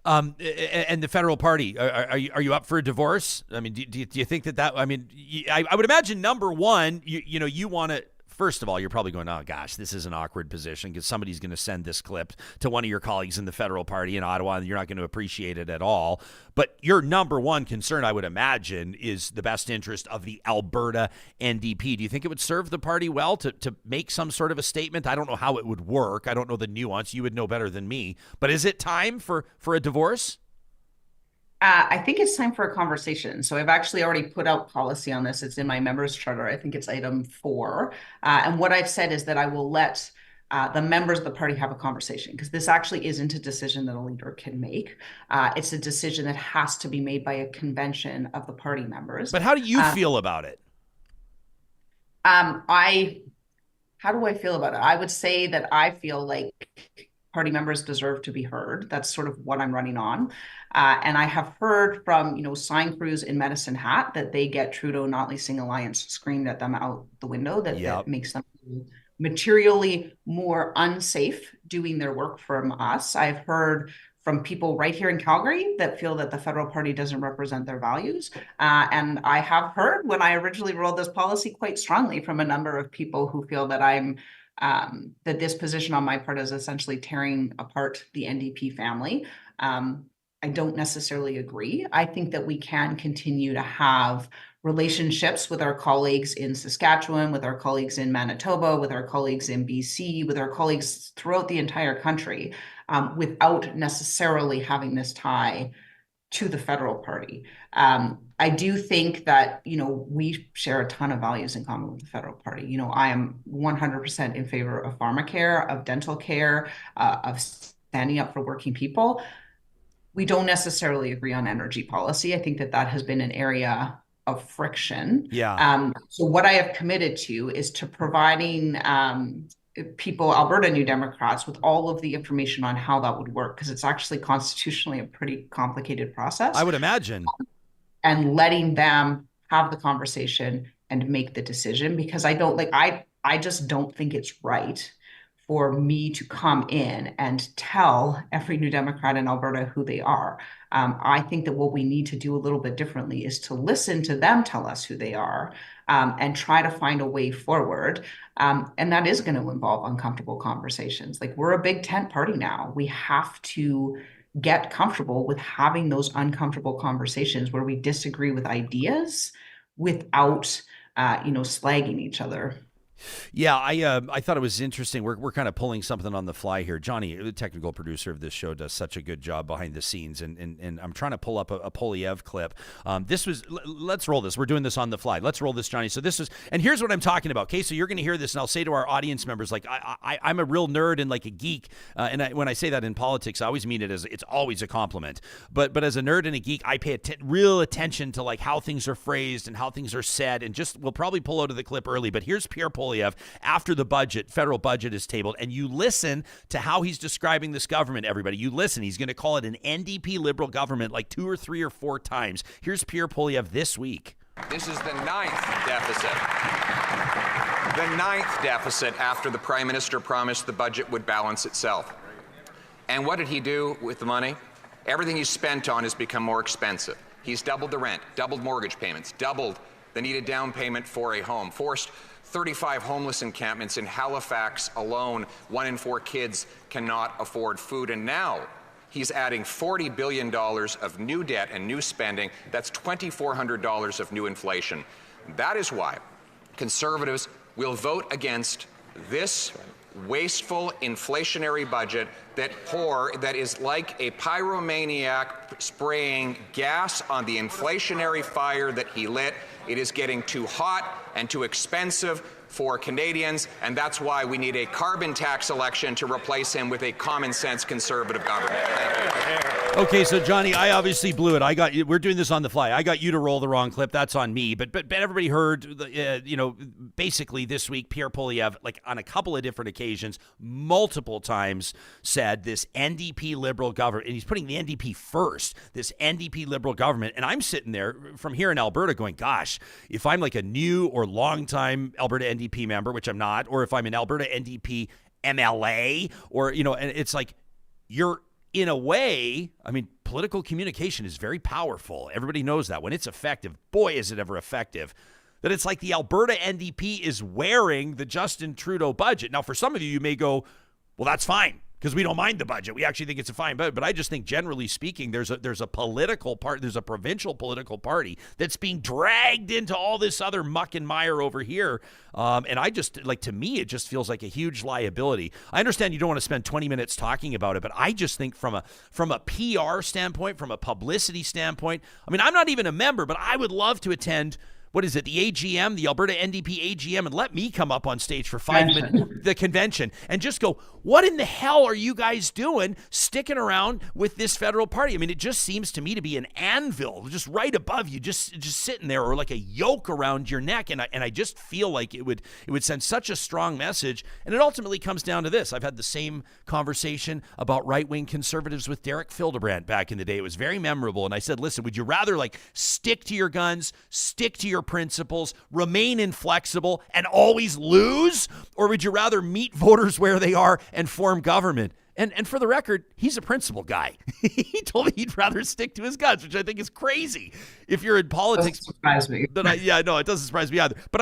And the federal party, are you up for a divorce? I mean, do you think that I mean, I would imagine, number one, you want to, first of all, you're probably going, oh gosh, this is an awkward position because somebody's going to send this clip to one of your colleagues in the federal party in Ottawa, and you're not going to appreciate it at all. But your number one concern, I would imagine, is the best interest of the Alberta NDP. Do you think it would serve the party well to make some sort of a statement? I don't know how it would work. I don't know the nuance. You would know better than me. But is it time for a divorce? I think it's time for a conversation. So I've actually already put out policy on this. It's in my members' charter. I think it's item 4. And what I've said is that I will let the members of the party have a conversation, because this actually isn't a decision that a leader can make. It's a decision that has to be made by a convention of the party members. But how do you feel about it? How do I feel about it? I would say that I feel like party members deserve to be heard. That's sort of what I'm running on. And I have heard from, sign crews in Medicine Hat that they get Trudeau Not Leasing Alliance screamed at them out the window, that makes them materially more unsafe doing their work from us. I've heard from people right here in Calgary that feel that the federal party doesn't represent their values. And I have heard, when I originally rolled this policy, quite strongly from a number of people who feel that that this position on my part is essentially tearing apart the NDP family. I don't necessarily agree. I think that we can continue to have relationships with our colleagues in Saskatchewan, with our colleagues in Manitoba, with our colleagues in BC, with our colleagues throughout the entire country, without necessarily having this tie to the federal party. I do think that, we share a ton of values in common with the federal party. I am 100% in favor of pharmacare, of dental care, of standing up for working people. We don't necessarily agree on energy policy. I think that has been an area of friction. Yeah. So what I have committed to is to providing people, Alberta New Democrats, with all of the information on how that would work, because it's actually constitutionally a pretty complicated process. I would imagine. And letting them have the conversation and make the decision, because I just don't think it's right for me to come in and tell every New Democrat in Alberta who they are. I think that what we need to do a little bit differently is to listen to them tell us who they are, and try to find a way forward. And that is going to involve uncomfortable conversations. Like, we're a big tent party now. We have to get comfortable with having those uncomfortable conversations where we disagree with ideas without, slagging each other. Yeah, I thought it was interesting. We're kind of pulling something on the fly here. Johnny, the technical producer of this show, does such a good job behind the scenes, and I'm trying to pull up a Polyev clip. Let's roll this. We're doing this on the fly. Let's roll this, Johnny. So this was, and here's what I'm talking about. Okay, so you're going to hear this, and I'll say to our audience members, like, I'm a real nerd and like a geek, and when I say that in politics, I always mean it as it's always a compliment. But as a nerd and a geek, I pay real attention to like how things are phrased and how things are said, and we'll probably pull out of the clip early. But here's Pierre Polyev after the federal budget is tabled, and you listen to how he's describing this government, everybody. You listen. He's going to call it an NDP Liberal government like 2 or 3 or 4 times. Here's Pierre Polyev this week. This is the 9th deficit. The 9th deficit after the Prime Minister promised the budget would balance itself. And what did he do with the money? Everything he's spent on has become more expensive. He's doubled the rent, doubled mortgage payments, doubled the needed down payment for a home, forced 35 homeless encampments in Halifax alone. 1 in 4 kids cannot afford food. And now he's adding $40 billion of new debt and new spending. That's $2,400 of new inflation. That is why Conservatives will vote against this wasteful inflationary budget that is like a pyromaniac spraying gas on the inflationary fire that he lit. It is getting too hot and too expensive for Canadians, and that's why we need a carbon tax election to replace him with a common sense Conservative government. Okay, so Johnny, I obviously blew it. I got you. We're doing this on the fly. I got you to roll the wrong clip. That's on me. But everybody heard, basically this week, Pierre Polyev, like on a couple of different occasions, multiple times said this NDP Liberal government, and he's putting the NDP first, this NDP Liberal government. And I'm sitting there from here in Alberta going, gosh, if I'm like a new or longtime Alberta NDP member, which I'm not, or if I'm an Alberta NDP MLA, or, and it's like, you're, in a way, I mean, political communication is very powerful. Everybody knows that. When it's effective, boy, is it ever effective. That it's like the Alberta NDP is wearing the Justin Trudeau budget. Now, for some of you, you may go, well, that's fine, because we don't mind the budget. We actually think it's a fine budget. But I just think, generally speaking, there's a political part, there's a provincial political party that's being dragged into all this other muck and mire over here. And I just, like, to me, it just feels like a huge liability. I understand you don't want to spend 20 minutes talking about it, but I just think from a PR standpoint, from a publicity standpoint, I mean, I'm not even a member, but I would love to attend what is it, the AGM, the Alberta NDP AGM, and let me come up on stage for 5 minutes, the convention, and just go, what in the hell are you guys doing sticking around with this federal party? I mean, it just seems to me to be an anvil just right above you, just sitting there, or like a yoke around your neck. And I just feel like it would send such a strong message. And it ultimately comes down to this. I've had the same conversation about right-wing conservatives with Derek Fildebrandt back in the day. It was very memorable. And I said, listen, would you rather like stick to your guns, stick to your principles, remain inflexible, and always lose? Or would you rather meet voters where they are and form government? And for the record, he's a principle guy. He told me he'd rather stick to his guns, which I think is crazy. If you're in politics, doesn't surprise me. Then it doesn't surprise me either. But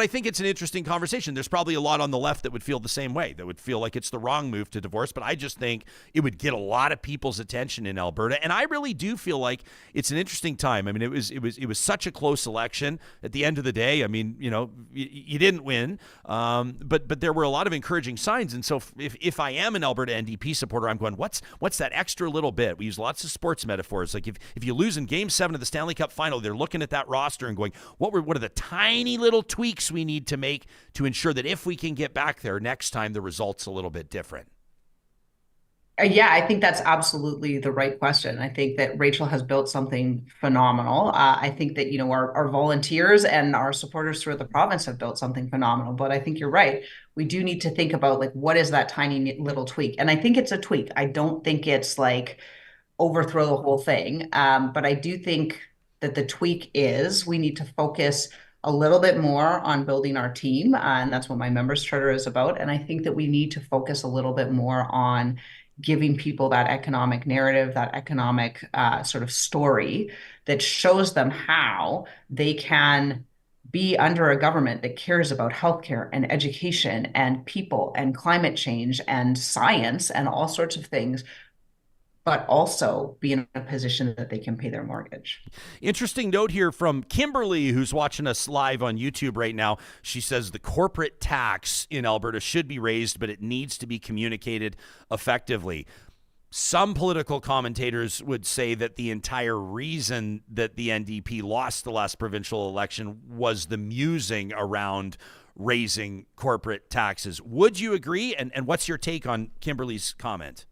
I think it's an interesting conversation. There's probably a lot on the left that would feel the same way, that would feel like it's the wrong move to divorce. But I just think it would get a lot of people's attention in Alberta, and I really do feel like it's an interesting time. I mean, it was such a close election. At the end of the day, I mean, you didn't win, but there were a lot of encouraging signs. And so if I am an Alberta NDP supporter, I'm going, what's that extra little bit? We use lots of sports metaphors. Like if you lose in Game 7 of the Stanley Cup Final, they're looking at that roster and going, what are the tiny little tweaks we need to make to ensure that if we can get back there next time, the result's a little bit different? Yeah, I think that's absolutely the right question. I think that Rachel has built something phenomenal. I think that, our volunteers and our supporters throughout the province have built something phenomenal. But I think you're right. We do need to think about like, what is that tiny little tweak? And I think it's a tweak. I don't think it's like overthrow the whole thing. But I do think that the tweak is we need to focus a little bit more on building our team. And that's what my members charter is about. And I think that we need to focus a little bit more on giving people that economic narrative, that economic sort of story that shows them how they can be under a government that cares about healthcare and education and people and climate change and science and all sorts of things, but also be in a position that they can pay their mortgage. Interesting note here from Kimberly, who's watching us live on YouTube right now. She says the corporate tax in Alberta should be raised, but it needs to be communicated effectively. Some political commentators would say that the entire reason that the NDP lost the last provincial election was the musing around raising corporate taxes. Would you agree? And what's your take on Kimberly's comment?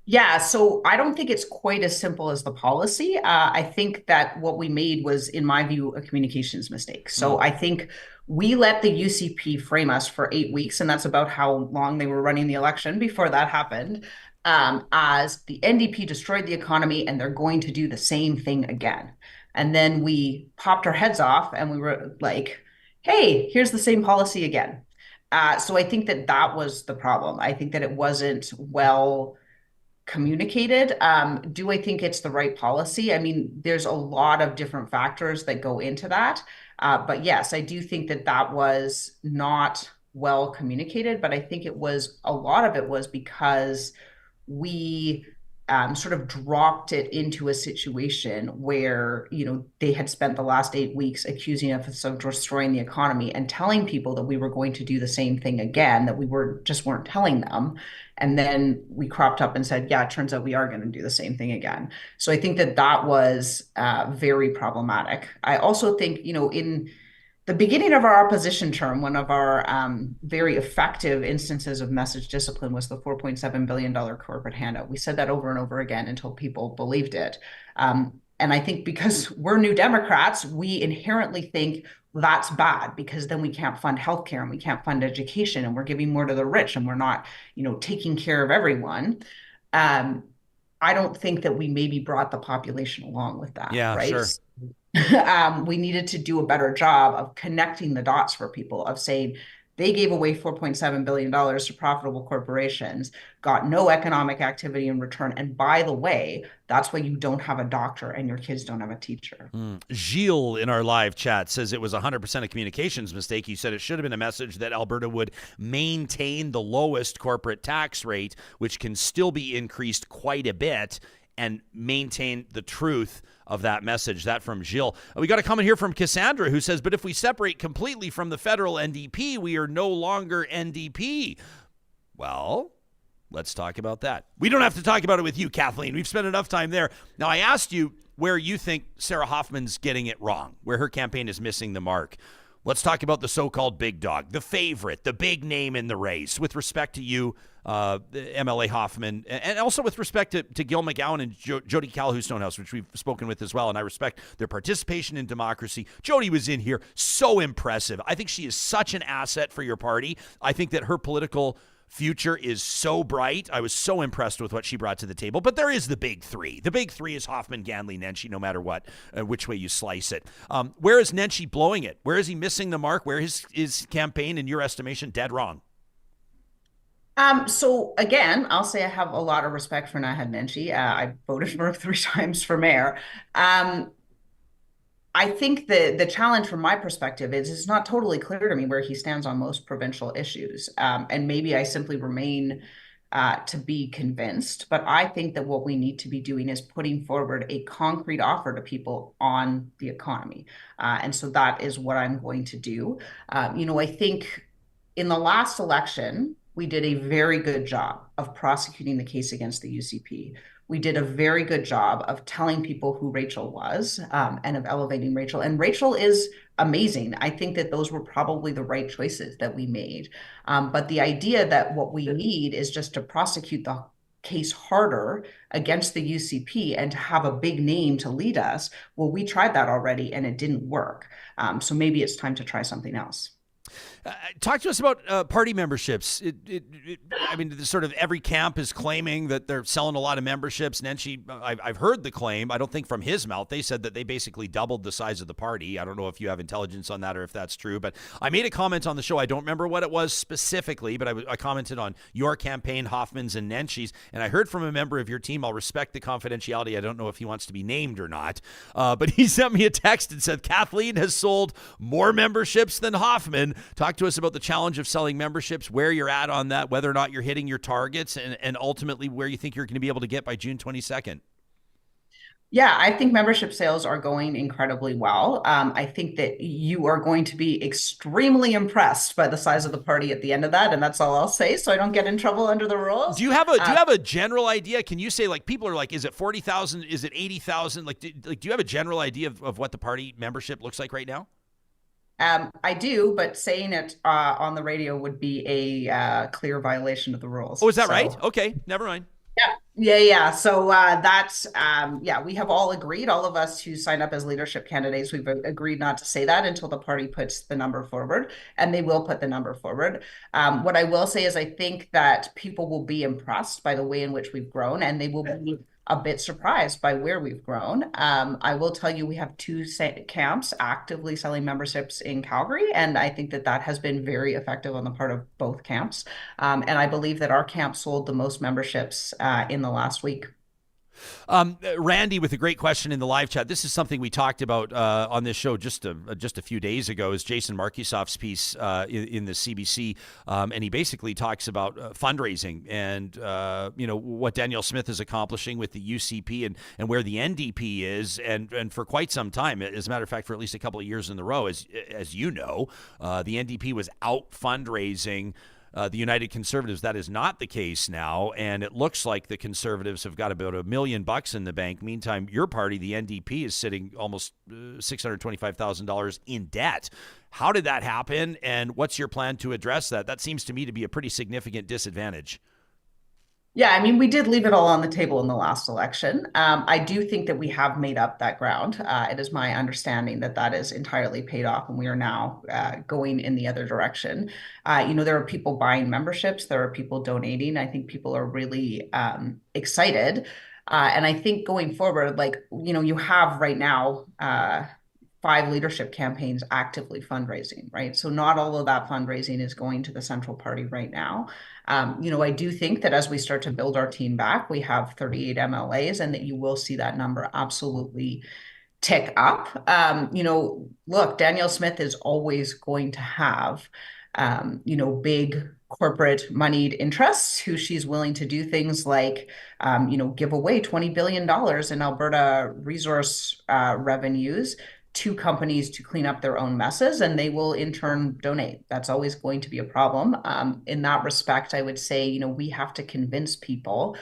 Yeah, so I don't think it's quite as simple as the policy. I think that what we made was, in my view, a communications mistake. So I think we let the UCP frame us for 8 weeks, and that's about how long they were running the election before that happened, as the NDP destroyed the economy and they're going to do the same thing again. And then we popped our heads off and we were like, hey, here's the same policy again. So I think that was the problem. I think that it wasn't well communicated. Do I think it's the right policy? I mean, there's a lot of different factors that go into that. But yes, I do think that was not well communicated, but I think a lot of it was because we sort of dropped it into a situation where, they had spent the last 8 weeks accusing us of destroying the economy and telling people that we were going to do the same thing again, that we weren't telling them. And then we cropped up and said, yeah, it turns out we are going to do the same thing again. So I think that was very problematic. I also think, in the beginning of our opposition term, one of our very effective instances of message discipline was the $4.7 billion corporate handout. We said that over and over again until people believed it. And I think because we're New Democrats, we inherently think that's bad because then we can't fund healthcare and we can't fund education and we're giving more to the rich and we're not, taking care of everyone. I don't think that we maybe brought the population along with that. Yeah, right? Sure. We needed to do a better job of connecting the dots for people, of saying they gave away $4.7 billion to profitable corporations, got no economic activity in return. And by the way, that's why you don't have a doctor and your kids don't have a teacher. Gilles in our live chat says it was 100% a communications mistake. He said it should have been a message that Alberta would maintain the lowest corporate tax rate, which can still be increased quite a bit, and maintain the truth of that message. That from Gilles. We got a comment here from Cassandra who says, but if we separate completely from the federal NDP, we are no longer NDP. Well, let's talk about that. We don't have to talk about it with you, Kathleen. We've spent enough time there. Now, I asked you, where you think Sarah Hoffman's getting it wrong, where her campaign is missing the mark. Let's talk about the so-called big dog, the favorite, the big name in the race, with respect to you, MLA Hoffman, and also with respect to Gil McGowan and Jody Calhoun-Stonehouse, which we've spoken with as well, and I respect their participation in democracy. Jody was in here, so impressive. I think she is such an asset for your party. I think that her political future is so bright. I was so impressed with what she brought to the table. But there is the big three. The big three is Hoffman, Ganley, Nenshi, no matter what, which way you slice it. Where is Nenshi blowing it? Where is he missing the mark? Where is his campaign, in your estimation, dead wrong? So again, I'll say I have a lot of respect for Naheed Nenshi. I voted for her 3 times for mayor. I think the challenge from my perspective is it's not totally clear to me where he stands on most provincial issues. And maybe I simply remain to be convinced. But I think that what we need to be doing is putting forward a concrete offer to people on the economy. And so that is what I'm going to do. I think in the last election, we did a very good job of prosecuting the case against the UCP. We did a very good job of telling people who Rachel was and of elevating Rachel. And Rachel is amazing. I think that those were probably the right choices that we made. But the idea that what we need is just to prosecute the case harder against the UCP and to have a big name to lead us, well, we tried that already and it didn't work. So maybe it's time to try something else. Talk to us about party memberships. I mean, sort of every camp is claiming that they're selling a lot of memberships. Nenshi, I've heard the claim. I don't think from his mouth. They said that they basically doubled the size of the party. I don't know if you have intelligence on that or if that's true. But I made a comment on the show. I don't remember what it was specifically, but I commented on your campaign, Hoffman's and Nenshi's, and I heard from a member of your team. I'll respect the confidentiality. I don't know if he wants to be named or not. But he sent me a text and said, Kathleen has sold more memberships than Hoffman. Talk to us about the challenge of selling memberships, where you're at on that, whether or not you're hitting your targets, and ultimately where you think you're going to be able to get by June 22nd. Yeah, I think membership sales are going incredibly well. I think that you are going to be extremely impressed by the size of the party at the end of that, and that's all I'll say, so I don't get in trouble under the rules. Do you have a general idea? Can you say, like, people are like, is it 40,000? Is it 80,000? Do you have a general idea of what the party membership looks like right now? I do, but saying it on the radio would be a clear violation of the rules. Oh, is that right? Okay, never mind. Yeah. So that's, we have all agreed, all of us who signed up as leadership candidates, we've agreed not to say that until the party puts the number forward, and they will put the number forward. What I will say is I think that people will be impressed by the way in which we've grown, and they will be a bit surprised by where we've grown. I will tell you, we have 2 camps actively selling memberships in Calgary, and I think that has been very effective on the part of both camps. And I believe that our camp sold the most memberships in the last week. Randy with a great question in the live chat. This is something we talked about on this show just a few days ago, is Jason Markisoff's piece in the CBC, and he basically talks about fundraising and what Danielle Smith is accomplishing with the UCP and where the NDP is, and for quite some time, as a matter of fact, for at least a couple of years in a row, as you know, the NDP was out fundraising the United Conservatives. That is not the case now, and it looks like the Conservatives have got about $1 million in the bank. Meantime, your party, the NDP, is sitting almost $625,000 in debt. How did that happen, and what's your plan to address that? That seems to me to be a pretty significant disadvantage. Yeah, I mean, we did leave it all on the table in the last election. I do think that we have made up that ground. It is my understanding that is entirely paid off, and we are now going in the other direction. There are people buying memberships. There are people donating. I think people are really excited. And I think going forward, you have right now 5 leadership campaigns actively fundraising, right? So not all of that fundraising is going to the central party right now. I do think that as we start to build our team back, we have 38 MLAs, and that you will see that number absolutely tick up. Look, Danielle Smith is always going to have, big corporate moneyed interests who she's willing to do things like, give away $20 billion in Alberta resource revenues to companies to clean up their own messes, and they will in turn donate. That's always going to be a problem. In that respect, I would say, we have to convince people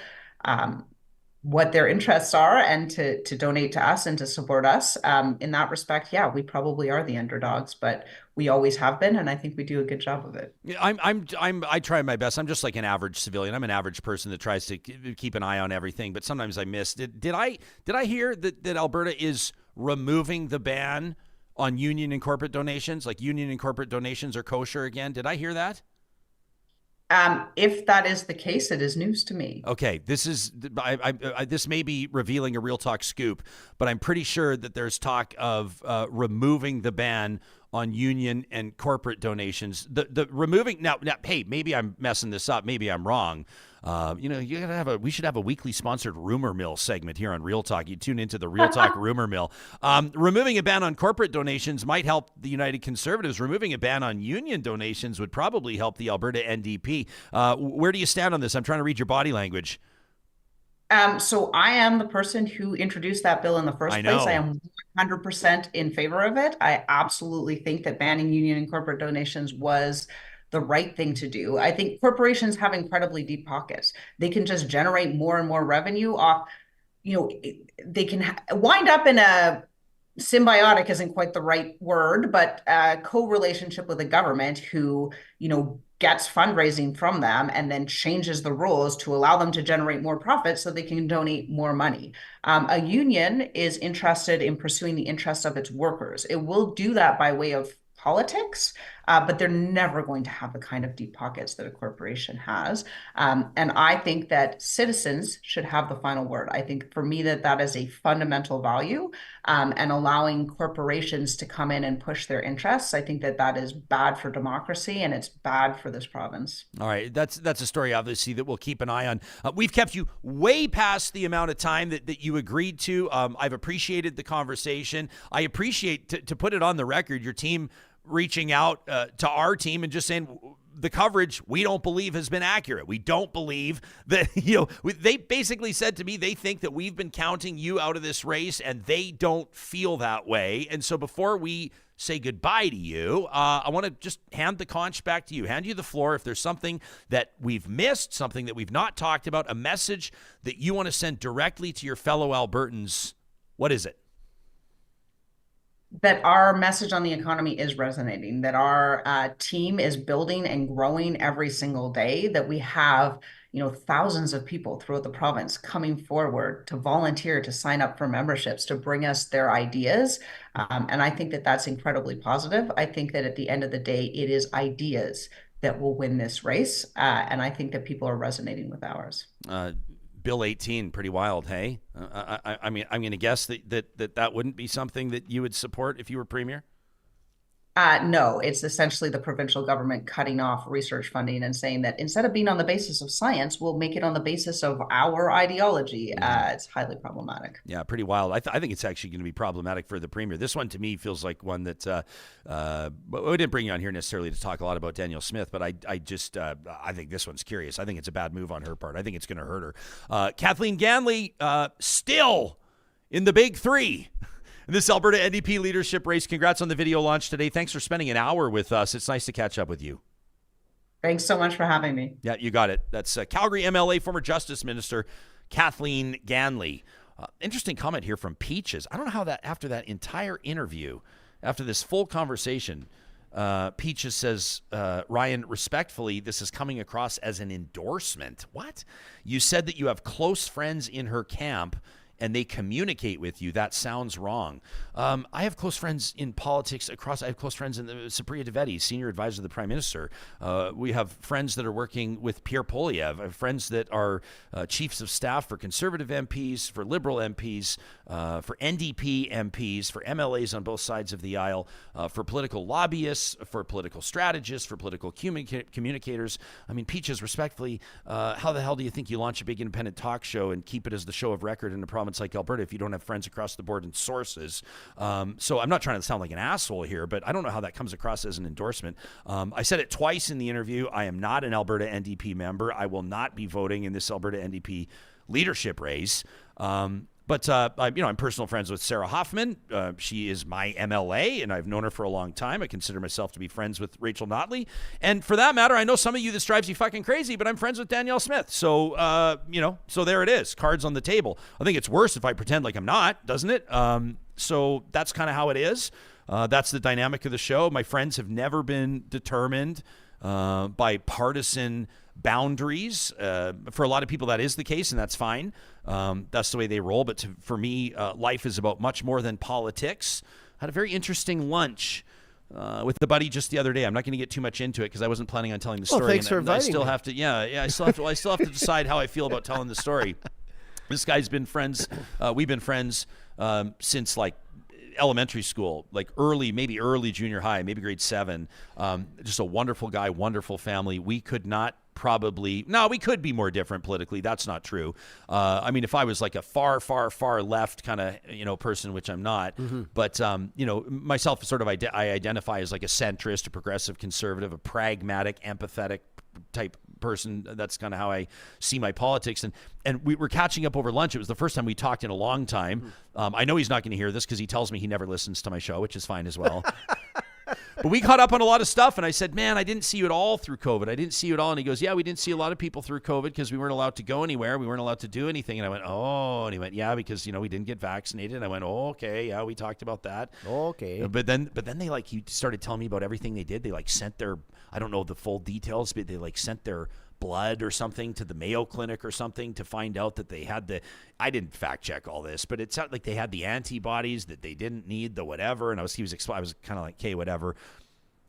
what their interests are and to donate to us and to support us. In that respect, yeah, we probably are the underdogs, but we always have been, and I think we do a good job of it. Yeah, I try my best. I'm just like an average civilian. I'm an average person that tries to keep an eye on everything, but sometimes I miss. Did I hear that Alberta is removing the ban on union and corporate donations? Like union and corporate donations are kosher again. Did I hear that? If that is the case, it is news to me. Okay, this may be revealing a Real Talk scoop, but I'm pretty sure that there's talk of removing the ban on union and corporate donations. The removing now. Hey, maybe I'm messing this up. Maybe I'm wrong. We should have a weekly sponsored rumor mill segment here on Real Talk. You tune into the Real Talk rumor mill. Removing a ban on corporate donations might help the United Conservatives. Removing a ban on union donations would probably help the Alberta NDP. Where do you stand on this? I'm trying to read your body language. So I am the person who introduced that bill in the first place. I am 100% in favor of it. I absolutely think that banning union and corporate donations was the right thing to do. I think corporations have incredibly deep pockets. They can just generate more and more revenue off, they can wind up in a symbiotic isn't quite the right word, but a co-relationship with the government who, gets fundraising from them and then changes the rules to allow them to generate more profit so they can donate more money. A union is interested in pursuing the interests of its workers. It will do that by way of politics, but they're never going to have the kind of deep pockets that a corporation has. And I think that citizens should have the final word. I think for me that is a fundamental value, and allowing corporations to come in and push their interests. I think that is bad for democracy and it's bad for this province. All right. That's a story, obviously, that we'll keep an eye on. We've kept you way past the amount of time that you agreed to. I've appreciated the conversation. I appreciate, to put it on the record, your team reaching out to our team and just saying the coverage we don't believe has been accurate. We don't believe that, they basically said to me they think that we've been counting you out of this race and they don't feel that way. And so before we say goodbye to you, I want to just hand the conch back to you, hand you the floor. If there's something that we've missed, something that we've not talked about, a message that you want to send directly to your fellow Albertans, what is it? That our message on the economy is resonating, that our team is building and growing every single day, that we have, thousands of people throughout the province coming forward to volunteer, to sign up for memberships, to bring us their ideas. And I think that that's incredibly positive. I think that at the end of the day, it is ideas that will win this race. And I think that people are resonating with ours. Bill 18, pretty wild, hey? I'm going to guess that wouldn't be something that you would support if you were premier? No, it's essentially the provincial government cutting off research funding and saying that instead of being on the basis of science, we'll make it on the basis of our ideology. It's highly problematic. Yeah, pretty wild. I think it's actually going to be problematic for the premier. This one, to me, feels like one that we didn't bring you on here necessarily to talk a lot about Danielle Smith, but I think this one's curious. I think it's a bad move on her part. I think it's going to hurt her. Kathleen Ganley, still in the big three. This Alberta NDP leadership race. Congrats on the video launch today. Thanks for spending an hour with us. It's nice to catch up with you. Thanks so much for having me. Yeah, you got it. That's Calgary MLA, former Justice Minister Kathleen Ganley. Interesting comment here from Peaches. I don't know how that, after that entire interview, after this full conversation, Peaches says, Ryan, respectfully, this is coming across as an endorsement. What? You said that you have close friends in her camp and they communicate with you. That sounds wrong. I have close friends in politics I have close friends in Supriya Dwivedi, senior advisor to the Prime Minister. We have friends that are working with Pierre Poilievre. I have friends that are chiefs of staff for Conservative MPs, for Liberal MPs, for NDP MPs, for MLAs on both sides of the aisle, for political lobbyists, for political strategists, for political communicators. I mean, Peaches, respectfully, how the hell do you think you launch a big independent talk show and keep it as the show of record in a province like Alberta if you don't have friends across the board and sources? So I'm not trying to sound like an asshole here, but I don't know how that comes across as an endorsement. I said it twice in the interview. I am not an Alberta NDP member. I will not be voting in this Alberta NDP leadership race. But But I'm personal friends with Sarah Hoffman. She is my MLA, and I've known her for a long time. I consider myself to be friends with Rachel Notley. And for that matter, I know some of you this drives you fucking crazy, but I'm friends with Danielle Smith. So, so there it is. Cards on the table. I think it's worse if I pretend like I'm not, doesn't it? So that's kind of how it is. That's the dynamic of the show. My friends have never been determined by partisan boundaries. For a lot of people, that is the case, and that's fine. That's the way they roll. But for me, life is about much more than politics. I had a very interesting lunch with the buddy just the other day. I'm not going to get too much into it because I wasn't planning on telling the story. Thanks for inviting me. I still have to decide how I feel about telling the story. This guy's been friends. We've been friends since like elementary school, like maybe early junior high, maybe grade 7. Just a wonderful guy, wonderful family. We could we could be more different politically. That's not true. I mean, if I was like a far, far, far left kind of, person, which I'm not, but, myself sort of, I identify as like a centrist, a progressive conservative, a pragmatic, empathetic type person. That's kind of how I see my politics. And we were catching up over lunch. It was the first time we talked in a long time. I know he's not going to hear this because he tells me he never listens to my show, which is fine as well. But we caught up on a lot of stuff, and I said, man, I didn't see you at all through COVID. I didn't see you at all. And he goes, yeah, we didn't see a lot of people through COVID because we weren't allowed to go anywhere. We weren't allowed to do anything. And I went, oh. And he went, yeah, because, we didn't get vaccinated. And I went, oh, okay, yeah, we talked about that. Okay. But then he started telling me about everything they did. They sent their, I don't know the full details, but they sent their blood or something to the Mayo Clinic or something to find out that they had I didn't fact check all this, but it sounded like they had the antibodies that they didn't need, the whatever. And I was kind of like, okay, whatever.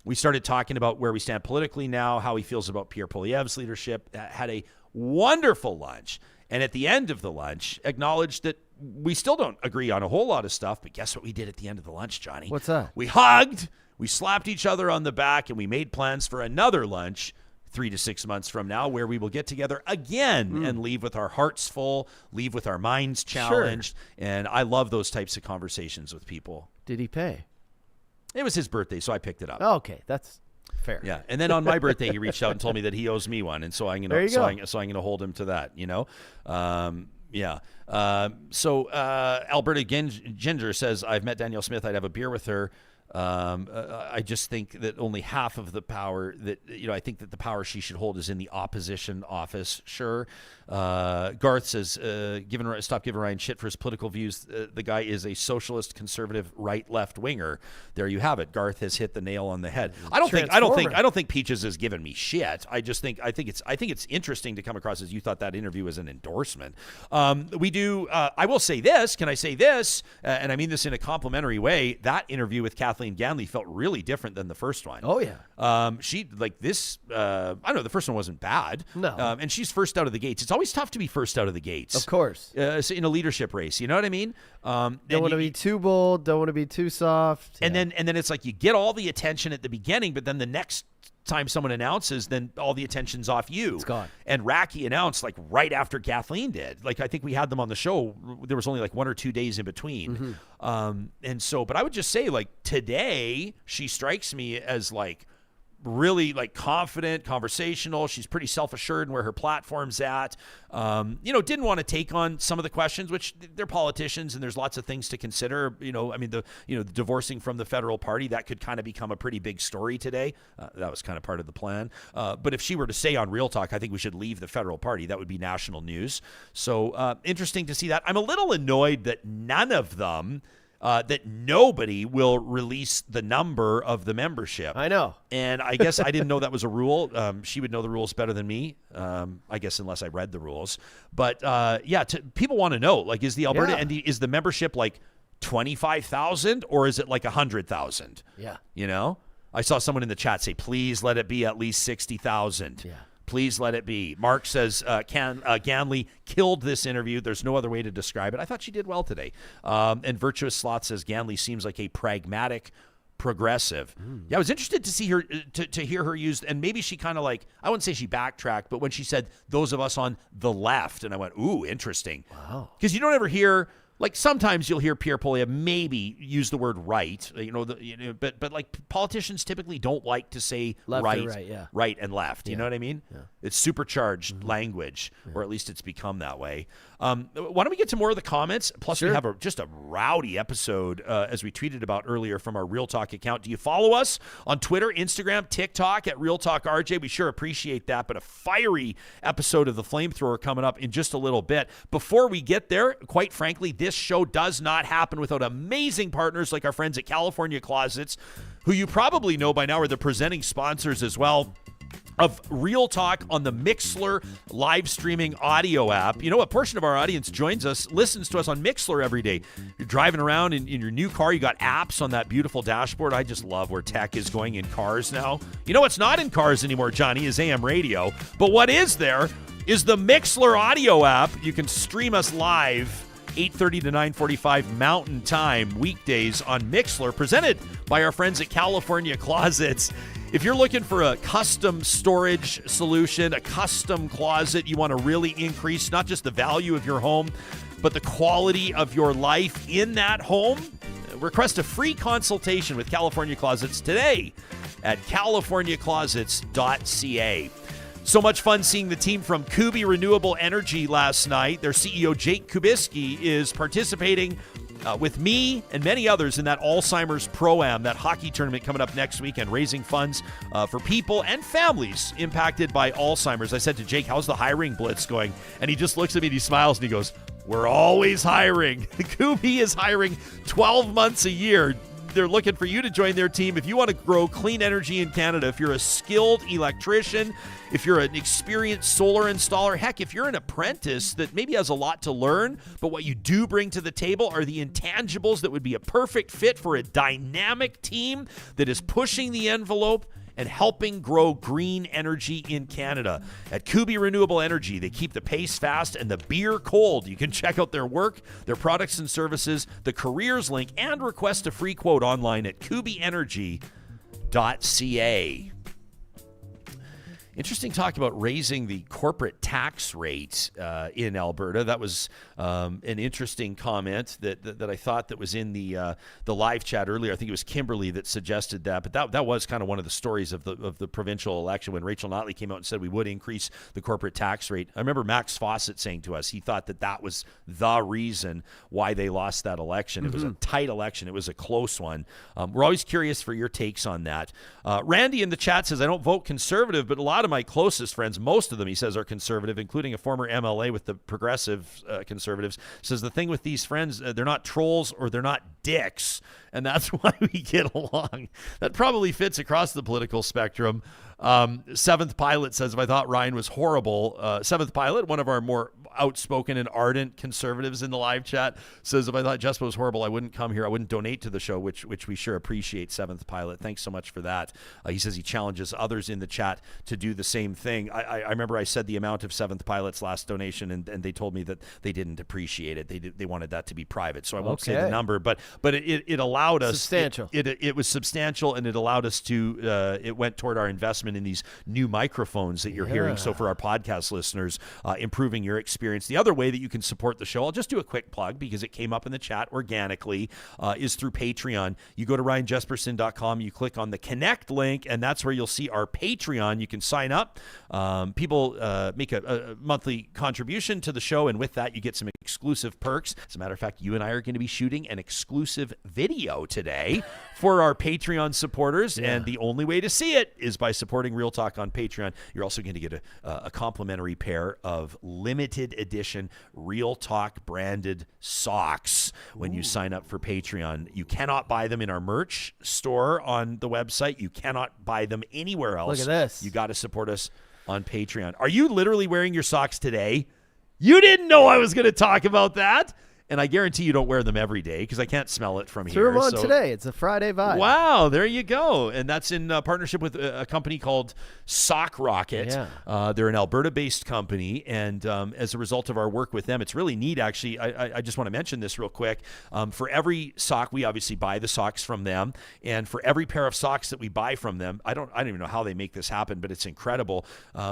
We started talking about where we stand politically now, how he feels about Pierre Poilievre's leadership. Had a wonderful lunch. And at the end of the lunch, acknowledged that we still don't agree on a whole lot of stuff. But guess what we did at the end of the lunch, Johnny? What's that? We hugged, we slapped each other on the back, and we made plans for another lunch 3 to 6 months from now, where we will get together again and leave with our hearts full, leave with our minds challenged. Sure. And I love those types of conversations with people. Did he pay? It was his birthday, so I picked it up. Oh, okay, that's fair. Yeah, and then on my birthday, he reached out and told me that he owes me one, and so I'm gonna hold him to that. So Alberta Ginger says, I've met Danielle Smith. I'd have a beer with her. I just think that only half of the power I think that the power she should hold is in the opposition office. Sure. Garth says, stop giving Ryan shit for his political views. The guy is a socialist, conservative, left winger. There you have it. Garth has hit the nail on the head. I don't think Peaches has given me shit. I think it's interesting to come across as you thought that interview was an endorsement. We do. I will say this. Can I say this? And I mean this in a complimentary way. That interview with Kathleen Ganley felt really different than the first one. Oh yeah. She this. I don't know. The first one wasn't bad. No. And she's first out of the gates. It's always tough to be first out of the gates. Of course. In a leadership race, you know what I mean? Don't want to be too bold. Don't want to be too soft. And then it's like you get all the attention at the beginning, but then the next time someone announces, then all the attention's off you. It's gone. And Racky announced right after Kathleen did. I think we had them on the show. There was only 1 or 2 days in between. Mm-hmm. But I would just say today she strikes me as really confident, conversational. She's pretty self-assured in where her platform's at. Didn't want to take on some of the questions, which they're politicians and there's lots of things to consider. The divorcing from the federal party, that could kind of become a pretty big story today. That was kind of part of the plan. But if she were to say on Real Talk, I think we should leave the federal party, that would be national news. So interesting to see that. I'm a little annoyed that none of them that nobody will release the number of the membership. I know. And I guess I didn't know that was a rule. She would know the rules better than me, I guess, unless I read the rules. But, people want to know, is the Alberta ND, is the membership 25,000 or is it 100,000? Yeah. I saw someone in the chat say, please let it be at least 60,000. Yeah. Please let it be. Mark says, Ganley killed this interview. There's no other way to describe it. I thought she did well today. And Virtuous Slot says, Ganley seems like a pragmatic progressive. Yeah, I was interested to see her, to hear her used, and maybe she kind of I wouldn't say she backtracked, but when she said, those of us on the left, and I went, ooh, interesting. Wow. Because you don't ever hear Like sometimes you'll hear Pierre Poilievre maybe use the word right, but like politicians typically don't like to say Left right, or right, yeah. right and left. You know what I mean? Yeah. It's supercharged language, or at least it's become that way. Why don't we get to more of the comments? Plus, we have just a rowdy episode, as we tweeted about earlier from our Real Talk account. Do you follow us on Twitter, Instagram, TikTok at Real Talk RJ? We sure appreciate that. But a fiery episode of The Flamethrower coming up in just a little bit. Before we get there, quite frankly, this show does not happen without amazing partners like our friends at California Closets, who you probably know by now are the presenting sponsors as well of Real Talk on the Mixlr live streaming audio app. You know, a portion of our audience listens to us on Mixlr every day. You're driving around in your new car, you got apps on that beautiful dashboard. I just love where tech is going in cars now. You know what's not in cars anymore, Johnny, is AM radio. But what is there is the Mixlr audio app. You can stream us live 8:30 to 9:45 Mountain Time weekdays on Mixlr, presented by our friends at California Closets. If you're looking for a custom storage solution, a custom closet, you want to really increase not just the value of your home, but the quality of your life in that home, request a free consultation with California Closets today at californiaclosets.ca. So much fun seeing the team from Kubi Renewable Energy last night. Their CEO, Jake Kubiski, is participating with me and many others in that Alzheimer's Pro-Am, that hockey tournament coming up next weekend, raising funds for people and families impacted by Alzheimer's. I said to Jake, how's the hiring blitz going? And he just looks at me and he smiles and he goes, we're always hiring. Kubi is hiring 12 months a year. They're looking for you to join their team. If you want to grow clean energy in Canada, if you're a skilled electrician, if you're an experienced solar installer, heck, if you're an apprentice that maybe has a lot to learn, but what you do bring to the table are the intangibles that would be a perfect fit for a dynamic team that is pushing the envelope and helping grow green energy in Canada. At Kubi Renewable Energy, they keep the pace fast and the beer cold. You can check out their work, their products and services, the careers link, and request a free quote online at kubienergy.ca. Interesting talk about raising the corporate tax rate in Alberta. That was an interesting comment that I thought that was in the live chat earlier. I think it was Kimberly that suggested that, but that was kind of one of the stories of the provincial election when Rachel Notley came out and said we would increase the corporate tax rate. I remember Max Fawcett saying to us he thought that was the reason why they lost that election. It was a tight election. It was a close one. We're always curious for your takes on that. Randy in the chat says, I don't vote Conservative, but a lot of my closest friends, most of them, he says, are Conservative, including a former MLA with the Progressive Conservatives. Says the thing with these friends, they're not trolls or they're not dicks, and that's why we get along. That probably fits across the political spectrum. Seventh Pilot says, if I thought Ryan was horrible, Seventh Pilot, one of our more outspoken and ardent conservatives in the live chat, says, if I thought Jespo was horrible, I wouldn't come here. I wouldn't donate to the show, which we sure appreciate, Seventh Pilot. Thanks so much for that. He says he challenges others in the chat to do the same thing. I remember I said the amount of Seventh Pilot's last donation, and they told me that they didn't appreciate it. They wanted that to be private, so I won't say the number, but it allowed us. Substantial. It was substantial, and it allowed us to, it went toward our investment in these new microphones that you're hearing. So for our podcast listeners, improving your experience. The other way that you can support the show, I'll just do a quick plug because it came up in the chat organically, is through Patreon. You go to ryanjesperson.com, you click on the Connect link, and that's where you'll see our Patreon. You can sign up. People make a monthly contribution to the show, and with that, you get some exclusive perks. As a matter of fact, you and I are going to be shooting an exclusive video today for our Patreon supporters, and the only way to see it is by supporting Real Talk on Patreon. You're also going to get a complimentary pair of limited edition Real Talk branded socks when you sign up for Patreon. You cannot buy them in our merch store on the website. You cannot buy them anywhere else. Look at this. You got to support us on Patreon. Are you literally wearing your socks today? You didn't know I was going to talk about that. And I guarantee you don't wear them every day because I can't smell it from here. Threw them on today. It's a Friday vibe. Wow, there you go. And that's in partnership with a company called Sock Rocket. Yeah. They're an Alberta-based company, and as a result of our work with them, it's really neat, actually. I just want to mention this real quick. For every sock, we obviously buy the socks from them, and for every pair of socks that we buy from them, I don't even know how they make this happen, but it's incredible.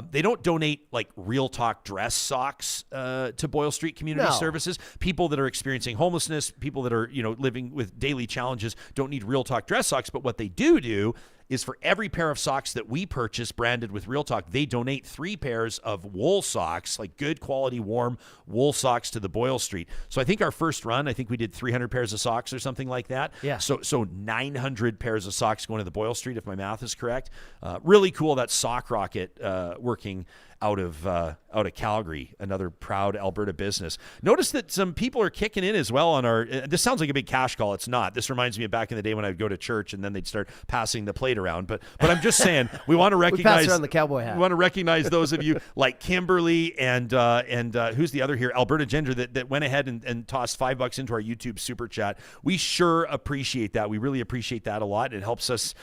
They don't donate like Real Talk dress socks to Boyle Street Community Services. People that are experiencing homelessness, people that are, living with daily challenges don't need Real Talk dress socks. But what they do is for every pair of socks that we purchase branded with Real Talk, they donate 3 pairs of wool socks, like good quality, warm wool socks to the Boyle Street. So I think our first run, we did 300 pairs of socks or something like that. Yeah. So 900 pairs of socks going to the Boyle Street, if my math is correct. Really cool, that sock rocket working out of Calgary, another proud Alberta business. Notice that some people are kicking in as well on our, this sounds like a big cash call. It's not. This reminds me of back in the day when I would go to church and then they'd start passing the plate around. But I'm just saying, we want to recognize, we pass around the cowboy hat. We want to recognize those of you like Kimberly and who's the other here? Alberta Ginger that went ahead and tossed $5 into our YouTube super chat. We sure appreciate that. We really appreciate that a lot. It helps us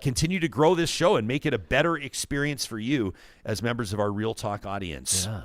continue to grow this show and make it a better experience for you as members of our Real Talk audience. Yeah.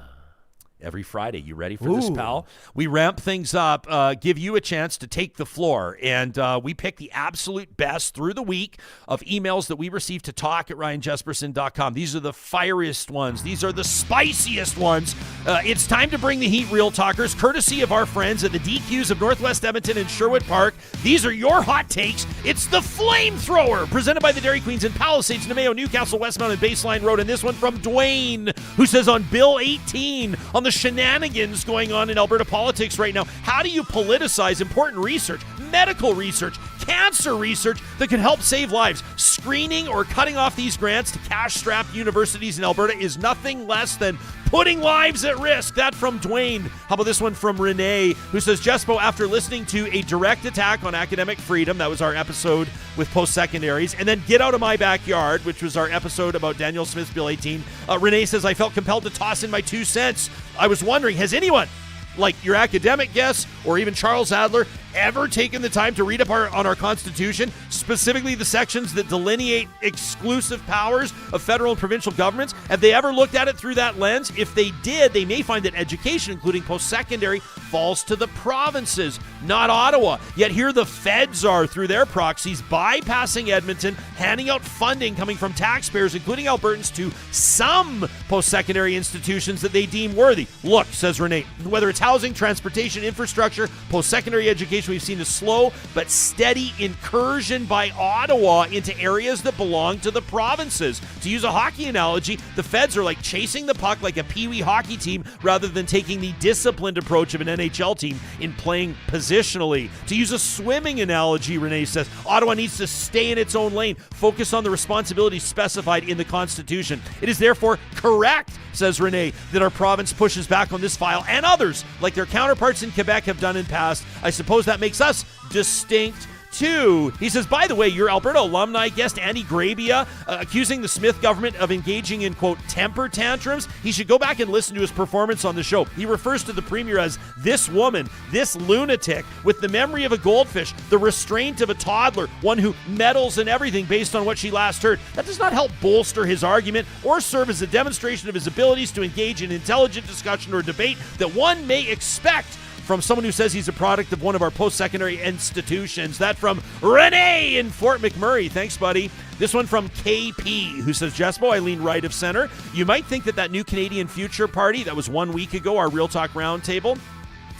Every Friday. You ready for this, pal? We ramp things up, give you a chance to take the floor, and we pick the absolute best through the week of emails that we receive to talk@ryanjesperson.com. These are the fieriest ones. These are the spiciest ones. It's time to bring the heat, Real Talkers, courtesy of our friends at the DQs of Northwest Edmonton and Sherwood Park. These are your hot takes. It's the Flamethrower, presented by the Dairy Queens in Palisades, Namao, Newcastle, Westmount, and Baseline Road. And this one from Dwayne, who says on Bill 18, on the shenanigans going on in Alberta politics right now, how do you politicize important research, medical research, cancer research that could help save lives? Screening or cutting off these grants to cash-strapped universities in Alberta is nothing less than putting lives at risk. That from Dwayne. How about this one from Rene, who says, Jespo, after listening to a direct attack on academic freedom, that was our episode with post-secondaries, and then Get Out of My Backyard, which was our episode about Danielle Smith's Bill 18, Rene says, I felt compelled to toss in my 2 cents. I was wondering, has anyone, like your academic guests or even Charles Adler, ever taken the time to read up on our Constitution, specifically the sections that delineate exclusive powers of federal and provincial governments? Have they ever looked at it through that lens? If they did, they may find that education, including post-secondary, falls to the provinces, not Ottawa. Yet here the feds are, through their proxies, bypassing Edmonton, handing out funding coming from taxpayers, including Albertans, to some post-secondary institutions that they deem worthy. Look, says Rene, whether it's housing, transportation, infrastructure, post-secondary education, we've seen a slow but steady incursion by Ottawa into areas that belong to the provinces. To use a hockey analogy, the feds are like chasing the puck like a peewee hockey team rather than taking the disciplined approach of an NHL team in playing positionally. To use a swimming analogy, Rene says, Ottawa needs to stay in its own lane, focus on the responsibilities specified in the Constitution. It is therefore correct, says Rene, that our province pushes back on this file and others, like their counterparts in Quebec have done in past. I suppose that makes us distinct too. He says, by the way, your Alberta alumni guest, Andy Grabia, accusing the Smith government of engaging in, quote, temper tantrums. He should go back and listen to his performance on the show. He refers to the Premier as this woman, this lunatic, with the memory of a goldfish, the restraint of a toddler, one who meddles in everything based on what she last heard. That does not help bolster his argument or serve as a demonstration of his abilities to engage in intelligent discussion or debate that one may expect from someone who says he's a product of one of our post-secondary institutions. That from Rene in Fort McMurray. Thanks, buddy. This one from KP, who says, Jespo, I lean right of center. You might think that New Canadian Future Party, that was 1 week ago, our Real Talk Roundtable,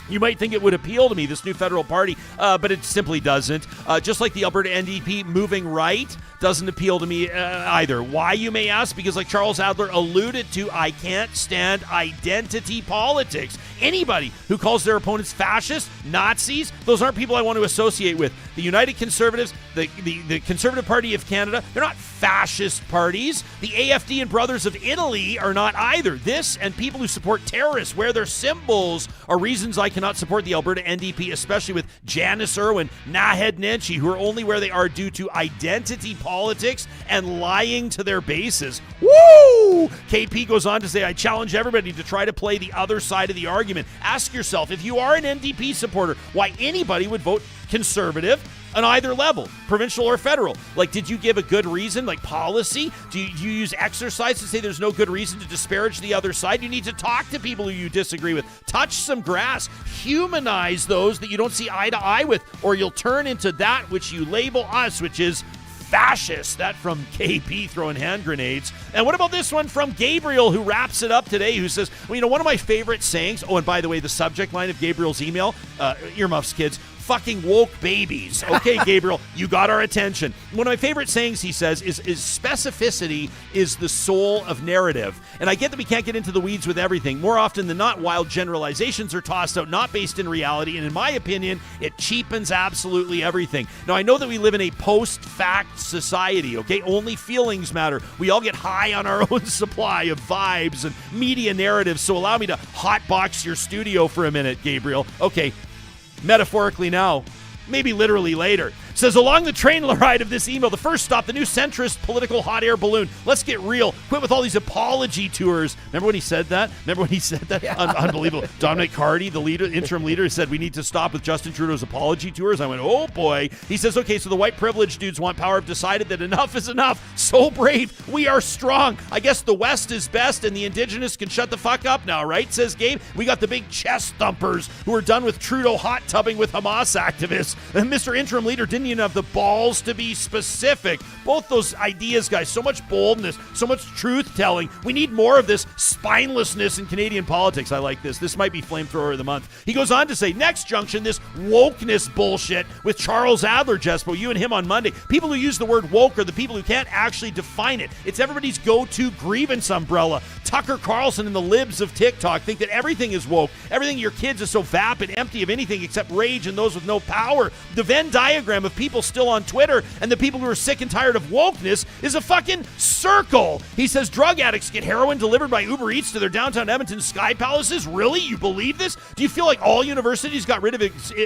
you might think it would appeal to me, this new federal party, but it simply doesn't. Just like the Alberta NDP moving right doesn't appeal to me either. Why, you may ask? Because like Charles Adler alluded to, I can't stand identity politics. Anybody who calls their opponents fascists, Nazis, those aren't people I want to associate with. The United Conservatives, the Conservative Party of Canada, they're not fascist parties. The AFD and Brothers of Italy are not either. This and people who support terrorists, wear their symbols, are reasons I cannot support the Alberta NDP, especially with Janice Irwin, Naheed Nenshi, who are only where they are due to identity politics and lying to their bases. Woo! KP goes on to say, I challenge everybody to try to play the other side of the argument. Ask yourself, if you are an NDP supporter, why anybody would vote Conservative on either level, provincial or federal. Like, did you give a good reason, like policy? Do you use exercise to say there's no good reason to disparage the other side? You need to talk to people who you disagree with. Touch some grass. Humanize those that you don't see eye to eye with, or you'll turn into that which you label us, which is fascist. That from KP throwing hand grenades. And what about this one from Gabriel, who wraps it up today, who says, well, one of my favorite sayings, and by the way, the subject line of Gabriel's email, earmuffs, kids, fucking woke babies. Okay, Gabriel, you got our attention. One of my favorite sayings, he says, is specificity is the soul of narrative. And I get that we can't get into the weeds with everything. More often than not, wild generalizations are tossed out, not based in reality. And in my opinion, it cheapens absolutely everything. Now, I know that we live in a post-fact society, okay? Only feelings matter. We all get high on our own supply of vibes and media narratives. So allow me to hotbox your studio for a minute, Gabriel. Okay. Metaphorically now, maybe literally later. Says, along the train ride of this email, the first stop, the new centrist political hot air balloon. Let's get real. Quit with all these apology tours. Remember when he said that? Yeah. Unbelievable. Dominic Carty, the interim leader, said we need to stop with Justin Trudeau's apology tours. I went, oh boy. He says, okay, so the white privileged dudes want power have decided that enough is enough. So brave. We are strong. I guess the West is best and the Indigenous can shut the fuck up now, right? Says Gabe. We got the big chest thumpers who are done with Trudeau hot tubbing with Hamas activists. And Mr. Interim Leader didn't even have the balls to be specific. Both those ideas, guys, so much boldness, so much truth-telling. We need more of this spinelessness in Canadian politics. I like this. This might be Flamethrower of the Month. He goes on to say, next junction, this wokeness bullshit with Charles Adler, Jespo, you and him on Monday. People who use the word woke are the people who can't actually define it. It's everybody's go-to grievance umbrella. Tucker Carlson and the libs of TikTok think that everything is woke. Everything in your kids is so vapid, empty of anything except rage and those with no power. The Venn diagram of people still on Twitter and the people who are sick and tired of wokeness is a fucking circle. He says drug addicts get heroin delivered by Uber Eats to their downtown Edmonton sky palaces. Really? You believe this? Do you feel like all universities got rid of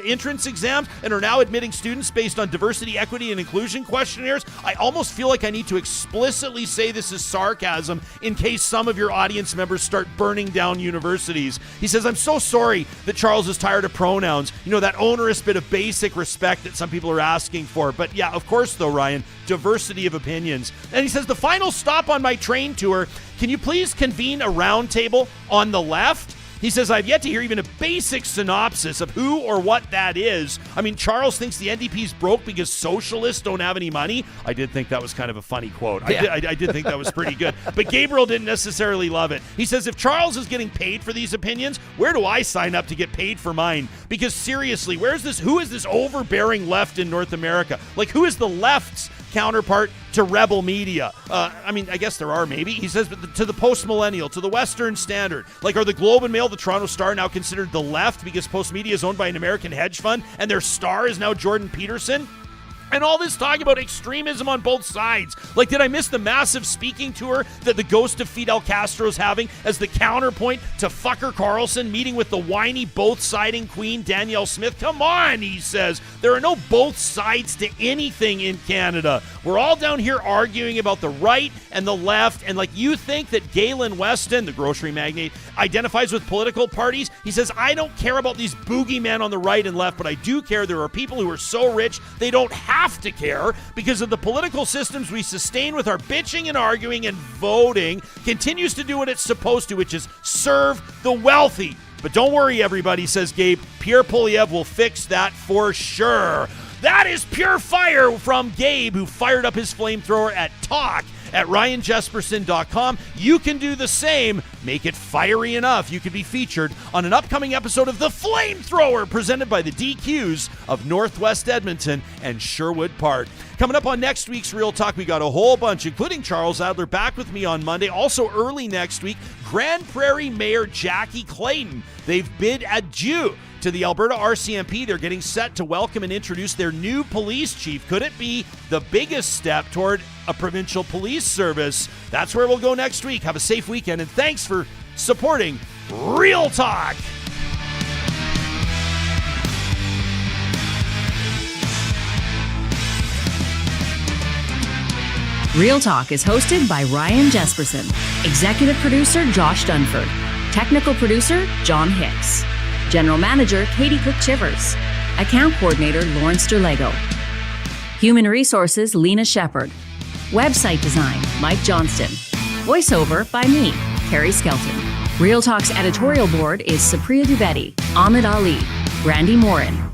entrance exams and are now admitting students based on diversity, equity, and inclusion questionnaires? I almost feel like I need to explicitly say this is sarcasm in case some of your audience members start burning down universities. He says, I'm so sorry that Charles is tired of pronouns. That onerous bit of basic respect that some people are asking for. But yeah, of course, though, Ryan, diversity of opinions. And he says, the final stop on my train tour, can you please convene a roundtable on the left? He says, I've yet to hear even a basic synopsis of who or what that is. I mean, Charles thinks the NDP's broke because socialists don't have any money. I did think that was kind of a funny quote. Yeah. I did think that was pretty good. But Gabriel didn't necessarily love it. He says, if Charles is getting paid for these opinions, where do I sign up to get paid for mine? Because seriously, who is this overbearing left in North America? Like, who is the left's counterpart to rebel media? I guess there are maybe. He says, but to the post-millennial, to the Western Standard. Like, are the Globe and Mail, the Toronto Star now considered the left because Postmedia is owned by an American hedge fund and their star is now Jordan Peterson? And all this talk about extremism on both sides. Like, did I miss the massive speaking tour that the ghost of Fidel Castro's having as the counterpoint to fucker Carlson meeting with the whiny both-siding queen Danielle Smith? Come on, he says. There are no both sides to anything in Canada. We're all down here arguing about the right and the left. And like, you think that Galen Weston, the grocery magnate, identifies with political parties? He says, I don't care about these boogeymen on the right and left, but I do care there are people who are so rich they don't have to care because of the political systems we sustain with our bitching and arguing, and voting continues to do what it's supposed to, which is serve the wealthy. But don't worry, everybody, says Gabe. Pierre Poilievre will fix that for sure. That is pure fire from Gabe, who fired up his flamethrower at talk at ryanjesperson.com. You can do the same. Make it fiery enough. You could be featured on an upcoming episode of The Flamethrower, presented by the DQs of Northwest Edmonton and Sherwood Park. Coming up on next week's Real Talk, we got a whole bunch, including Charles Adler back with me on Monday. Also early next week, Grand Prairie Mayor Jackie Clayton. They've bid adieu to the Alberta RCMP. They're getting set to welcome and introduce their new police chief. Could it be the biggest step toward a provincial police service? That's where we'll go next week. Have a safe weekend, and thanks for supporting Real Talk. Real Talk is hosted by Ryan Jesperson, executive producer Josh Dunford, technical producer John Hicks, general manager Katie Cook-Chivers, account coordinator Lawrence Derlego, human resources Lena Shepard, website design Mike Johnston, voiceover by me, Carrie Skelton. Real Talk's editorial board is Supriya Dwivedi, Ahmed Ali, Brandy Morin,